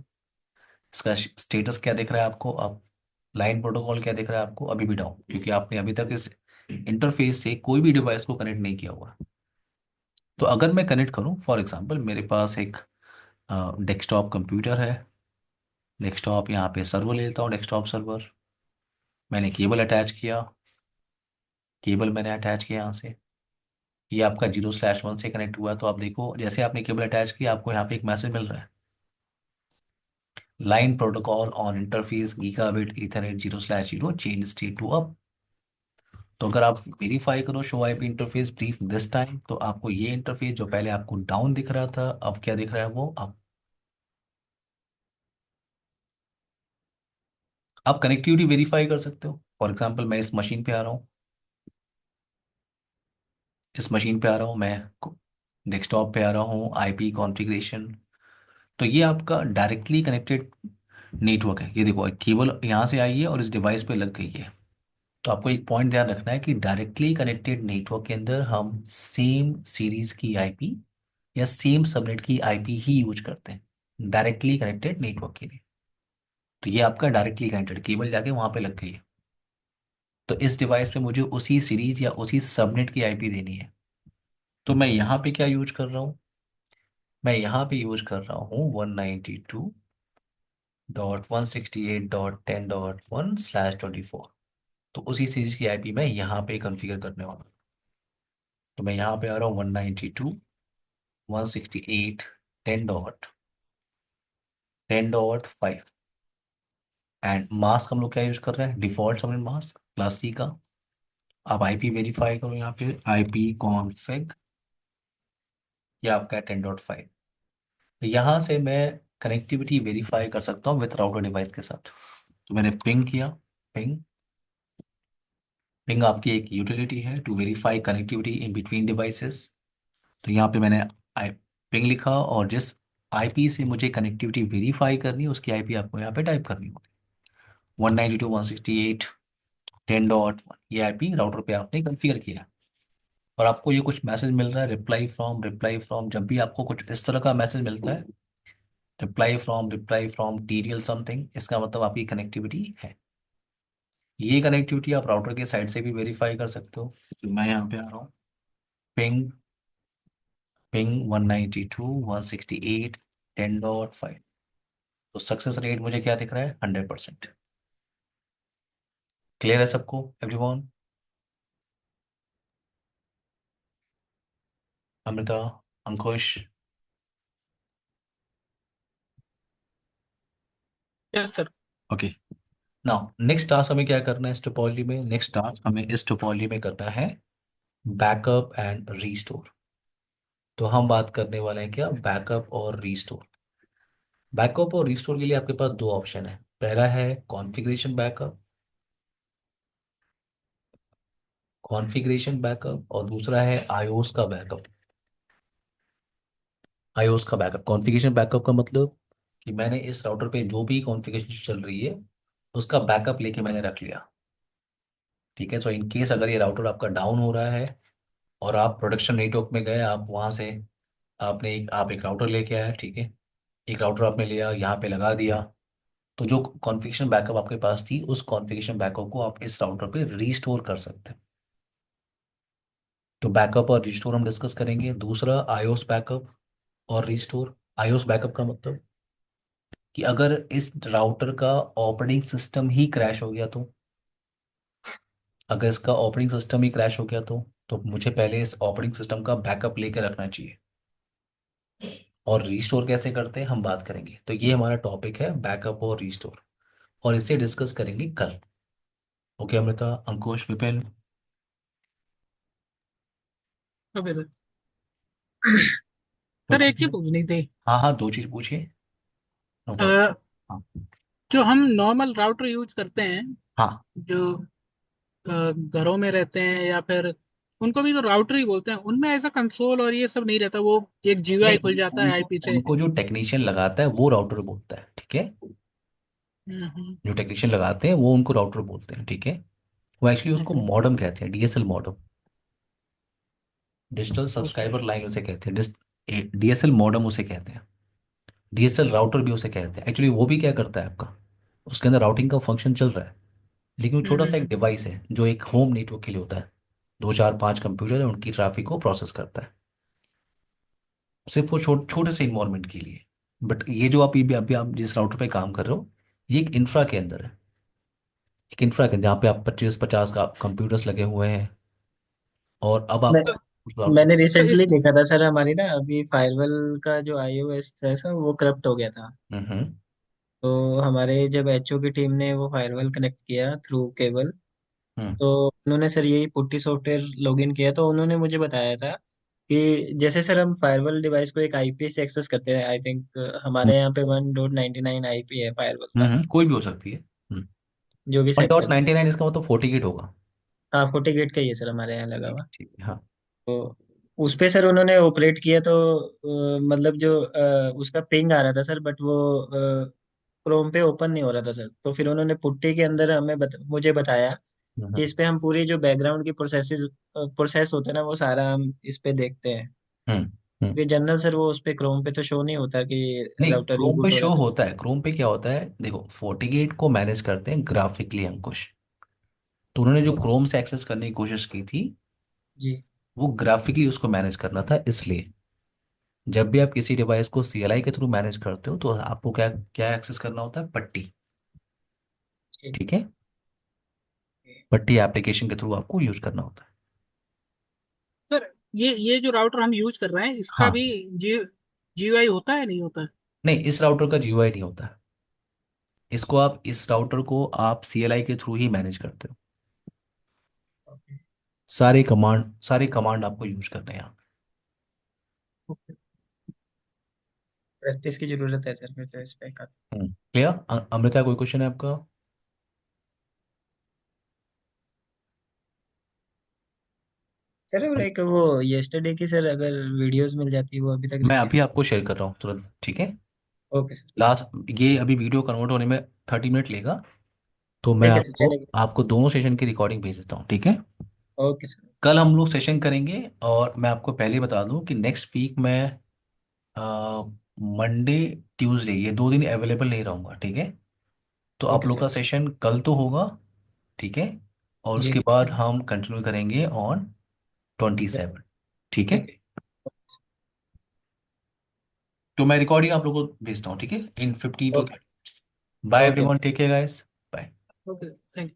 [SPEAKER 1] इसका स्टेटस क्या दिख रहा है आपको? अब लाइन प्रोटोकॉल क्या दिख रहा है आपको? अभी भी डाउन, क्योंकि आपने अभी तक इस इंटरफेस से कोई भी डिवाइस को कनेक्ट नहीं किया हुआ। तो अगर मैं कनेक्ट करूं, फॉर एग्जांपल मेरे पास एक डेस्कटॉप कंप्यूटर है। डेस्कटॉप यहाँ पे सर्वर ले लेता हूँ, डेस्कटॉप सर्वर। मैंने केबल अटैच किया, केबल मैंने अटैच किया यहाँ से। ये आपका 0/1 से कनेक्ट हुआ है। तो आप देखो, जैसे आपने केबल अटैच किया आपको यहाँ पे एक मैसेज मिल रहा है, line protocol on interface gigabit Ethernet 0/0 change state to up. तो अगर आप वेरीफाई करो show IP interface brief this time, तो आपको ये इंटरफेस जो पहले आपको डाउन दिख रहा था, अब क्या दिख रहा है? वो अब आप कनेक्टिविटी वेरीफाई कर सकते हो। फॉर एग्जांपल मैं इस मशीन पे आ रहा हूँ, इस मशीन पे आ रहा हूँ मैं, डेस्कटॉप पे आ रहा हूँ, आईपी कॉन्फ़िगरेशन। तो ये आपका डायरेक्टली कनेक्टेड नेटवर्क है। ये देखो केबल यहाँ से आई है और इस डिवाइस पे लग गई है। तो आपको एक पॉइंट ध्यान रखना है कि डायरेक्टली कनेक्टेड नेटवर्क के अंदर हम सेम सीरीज की आईपी या सेम सबनेट की आईपी ही यूज करते हैं डायरेक्टली कनेक्टेड नेटवर्क के लिए। तो ये आपका डायरेक्टली कनेक्टेड केबल जाके वहां पे लग गई है। तो इस डिवाइस पे मुझे उसी सीरीज या उसी सबनेट की आईपी देनी है। तो मैं यहाँ पे क्या यूज कर रहा हूँ? मैं यहाँ पे यूज कर रहा हूँ 192.168.10.1/24। तो उसी सीरीज की आईपी मैं यहाँ पे कॉन्फ़िगर करने वाला हूँ। तो मैं यहाँ पे आ रहा हूँ 192.168.10.5। एंड मास्क हम लोग क्या यूज कर रहे हैं? Default subnet mask class C का। आप आईपी वेरीफाई करो, यहाँ पे आईपी कॉन्फ़िग, ये आपका है 10.5। तो यहाँ से मैं कनेक्टिविटी वेरीफाई कर सकता हूँ विथ राउटर डिवाइस के साथ। तो मैंने पिंग किया, पिंग। पिंग आपकी एक यूटिलिटी है to verify connectivity in between devices. तो यहाँ पे मैंने आई पिंग लिखा, और जिस आईपी से मुझे कनेक्टिविटी वेरीफाई करनी है उसकी आईपी आपको यहाँ पे टाइप करनी होगी। 192.168.10.1 ये आईपी राउटर पे आपने कॉन्फ़िगर किया। और आपको ये कुछ मैसेज मिल रहा है, रिप्लाई फ्रॉम, रिप्लाई फ्रॉम। जब भी आपको कुछ इस तरह का मैसेज मिलता है, रिप्लाई फ्रॉम टीरियल समथिंग, इसका मतलब आपकी कनेक्टिविटी है। ये कनेक्टिविटी आप राउटर के साइड से भी वेरीफाई कर सकते हो। तो मैं यहाँ पे आ रहा हूँ, पिंग, पिंग 192.168.10.5। तो सक्सेस रेट मुझे क्या दिख रहा है? 100%। क्लियर है सबको, everyone? Amrita, Ankush?
[SPEAKER 3] Yes sir.
[SPEAKER 1] Okay. Now next task हमें क्या करना है इस टोपोलॉजी में? नेक्स्ट टास्क हमें इस टोपोलॉजी में करना है बैकअप एंड रीस्टोर। तो हम बात करने वाले हैं क्या? बैकअप और रीस्टोर। बैकअप और रीस्टोर के लिए आपके पास दो ऑप्शन है। पहला है कॉन्फ़िगरेशन बैकअप, कॉन्फ़िगरेशन बैकअप, और दूसरा है आईओस का बैकअप। आईओस का बैकअप, कॉन्फ़िगरेशन बैकअप का मतलब कि मैंने इस राउटर पे जो भी कॉन्फ़िगरेशन चल रही है उसका बैकअप लेके मैंने रख लिया। ठीक है, सो इन केस अगर ये राउटर आपका डाउन हो रहा है और आप प्रोडक्शन नेटवर्क में गए, आप वहाँ से आप एक राउटर लेके आए, ठीक है, एक राउटर आपने लिया यहाँ पे लगा दिया, तो जो कॉन्फ़िगरेशन बैकअप आपके पास थी उस कॉन्फ़िगरेशन बैकअप को आप इस राउटर पे रीस्टोर कर सकते हैं। तो बैकअप और रिस्टोर हम डिस्कस करेंगे। दूसरा आईओस बैकअप और रिस्टोर। आईओस बैकअप का मतलब कि अगर इस राउटर का ऑपरेटिंग सिस्टम ही क्रैश हो गया तो, अगर इसका ऑपरेटिंग सिस्टम ही क्रैश हो गया तो मुझे पहले इस ऑपरेटिंग सिस्टम का बैकअप लेकर रखना चाहिए। और रीस्टोर कैसे करते हैं हम बात करेंगे। तो ये हमारा टॉपिक है बैकअप और रीस्टोर, और इसे डिस्कस करेंगे कल। ओके अमृता, अंकुश, विपिन।
[SPEAKER 3] तो फिर
[SPEAKER 1] कोई
[SPEAKER 3] सर एक चीज
[SPEAKER 1] क्वेश्चन?
[SPEAKER 3] पूछनी थी।
[SPEAKER 1] हाँ हाँ, दो चीज पूछिए। No problem.
[SPEAKER 3] अ,
[SPEAKER 1] हाँ
[SPEAKER 3] जो हम नॉर्मल राउटर यूज करते हैं,
[SPEAKER 1] हाँ।
[SPEAKER 3] जो घरों में रहते हैं या फिर उनको भी तो राउटर ही बोलते हैं, उनमें ऐसा कंसोल और ये सब नहीं रहता, वो एक जीयूआई खुल
[SPEAKER 1] नहीं,
[SPEAKER 3] जाता है
[SPEAKER 1] उनको
[SPEAKER 3] आईपी से।
[SPEAKER 1] उनको जो टेक्नीशियन लगाता है वो राउटर बोलता है, ठीक है।
[SPEAKER 3] हम्म।
[SPEAKER 1] जो टेक्नीशियन लगाते हैं वो उनको राउटर बोलते हैं, ठीक है। वो एक्चुअली उसको
[SPEAKER 3] हम्म।
[SPEAKER 1] मॉडेम कहते हैं, DSL modem. Digital
[SPEAKER 3] okay.
[SPEAKER 1] Subscriber line उसे कहते हैं, डीएसएल मॉडेम उसे कहते हैं। डीएसएल राउटर भी उसे कहते हैं। एक्चुअली वो भी क्या करता है आपका, उसके अंदर राउटिंग का फंक्शन चल रहा है, लेकिन वो छोटा सा एक
[SPEAKER 3] हम्म।
[SPEAKER 1] डिवाइस है जो एक होम नेटवर्क के लिए होता है। दो चार पांच कंप्यूटर है, उनकी ट्रैफिक को प्रोसेस करता है, सिर्फ वो छोटे से इन्वायरमेंट के लिए। बट ये जो आप ये भी अभी आप जिस राउटर पे काम कर रहे हो, ये एक इंफ्रा के अंदर है। एक इंफ्रा के जहाँ पे आप 25-50 का कंप्यूटर्स लगे हुए हैं, और अब
[SPEAKER 2] मैं
[SPEAKER 1] आपको उस राउटर।
[SPEAKER 2] मैंने
[SPEAKER 3] तो
[SPEAKER 2] रिसेंटली
[SPEAKER 3] इस
[SPEAKER 2] देखा था सर, हमारी ना अभी फायरवल का जो iOS था सर वो करप्ट हो गया था।
[SPEAKER 1] हम्म
[SPEAKER 2] तो हमारे जब एचओ की टीम ने वो फायरवॉल कनेक्ट किया थ्रू केबल,
[SPEAKER 1] हम्म
[SPEAKER 2] तो उन्होंने सर यही पुट्टी सॉफ्टवेयर लॉगिन किया, तो उन्होंने मुझे बताया था कि जैसे सर हम फायरवॉल डिवाइस को एक आईपी से एक्सेस करते हैं, आई थिंक
[SPEAKER 1] हम्म
[SPEAKER 2] हमारे यहाँ पे 1.99 आईपी है फायरवॉल का,
[SPEAKER 1] कोई भी हो सकती है।
[SPEAKER 2] जो भी
[SPEAKER 1] वन
[SPEAKER 2] सेट
[SPEAKER 1] डॉट
[SPEAKER 2] करते हैं।
[SPEAKER 1] नाइनटी नाइन इसका मतलब 40 गिट होगा।
[SPEAKER 2] हाँ 40 गेट का ही है सर हमारे यहाँ लगा
[SPEAKER 1] ठीक
[SPEAKER 2] हुआ।
[SPEAKER 1] है ठीक है, हाँ।
[SPEAKER 2] तो उस पे सर उन्होंने ऑपरेट किया, तो मतलब जो उसका पिंग आ रहा था सर, बट वो क्रोम पे ओपन नहीं हो रहा था सर। तो फिर उन्होंने पुट्टी के अंदर मुझे बताया
[SPEAKER 1] हम्म
[SPEAKER 2] कि इस पे हम पूरी जो बैकग्राउंड की प्रोसेस होते हैं ना, वो सारा हम इस पे देखते हैं।
[SPEAKER 1] हम्म हम्म।
[SPEAKER 2] क्योंकि जनरल सर वो उस पे क्रोम पे तो शो नहीं होता कि
[SPEAKER 1] नहीं,
[SPEAKER 2] राउटर
[SPEAKER 1] क्रोम पे
[SPEAKER 2] रिबूट हो रहा
[SPEAKER 1] शो
[SPEAKER 2] है तो।
[SPEAKER 1] होता है। क्रोम पे क्या होता है, देखो 40 गेट को मैनेज करते हैं ग्राफिकली अंकुश। तो उन्होंने जो
[SPEAKER 2] ओके।
[SPEAKER 1] क्रोम से एक्सेस करने की कोशिश की थी,
[SPEAKER 2] जी।
[SPEAKER 1] वो ग्राफिकली उसको मैनेज करना था। इसलिए जब भी आप किसी डिवाइस को सीएलआई के थ्रू मैनेज करते हो तो आपको क्या क्या एक्सेस करना होता है, पट्टी।
[SPEAKER 2] ठीक
[SPEAKER 1] ठीक है,
[SPEAKER 2] है।
[SPEAKER 1] पट्टी एप्लीकेशन के थ्रू आपको यूज करना होता है।
[SPEAKER 3] सर, ये जो राउटर हम यूज कर रहे हैं, इसका
[SPEAKER 1] हाँ।
[SPEAKER 3] भी जी जीयूआई होता है नहीं होता है?
[SPEAKER 1] नहीं, इस राउटर का जीयूआई नहीं होता है। इसको आप इस राउटर को आप सीएलआई के थ्रू ही मैनेज करते हो। सारे कमांड आपको यूज करने हैं यहाँ
[SPEAKER 2] ओके। प्रैक्टिस की जरूरत है सर फिर तो इस पे का।
[SPEAKER 1] पे। क्लियर? अमृता, कोई क्वेश्चन है आपका?
[SPEAKER 2] सर और एक वो यस्टरडे की सर अगर वीडियोस मिल जाती वो अभी तक
[SPEAKER 1] मैं
[SPEAKER 2] रिसीव।
[SPEAKER 1] अभी आपको शेयर कर रहा हूँ तुरंत, ठीक है।
[SPEAKER 2] Okay sir.
[SPEAKER 1] लास्ट ये अभी वीडियो कन्वर्ट होने में 30 मिनट लेगा, तो मैं
[SPEAKER 2] ठीक है सर,
[SPEAKER 1] आपको
[SPEAKER 2] चलेगा।
[SPEAKER 1] आपको दोनों सेशन की रिकॉर्डिंग भेज देता हूँ, ठीक है।
[SPEAKER 2] Okay sir.
[SPEAKER 1] कल हम लोग सेशन करेंगे, और मैं आपको पहले ही बता दूं कि नेक्स्ट वीक मैं मंडे ट्यूसडे ये 2 दिन अवेलेबल नहीं रहूंगा, ठीक है। तो आप
[SPEAKER 2] ओके
[SPEAKER 1] लोग का
[SPEAKER 2] सर।
[SPEAKER 1] सेशन कल तो होगा, ठीक है, और
[SPEAKER 2] जी।
[SPEAKER 1] उसके बाद हम कंटिन्यू करेंगे ऑन 27, ठीक है।
[SPEAKER 2] ठीक है।
[SPEAKER 1] तो मैं रिकॉर्डिंग आप लोगों को भेजता हूँ, ठीक है, in 15 to
[SPEAKER 2] okay.
[SPEAKER 1] 30। Bye
[SPEAKER 2] okay.
[SPEAKER 1] Everyone, take care guys. Bye.
[SPEAKER 3] Okay, thank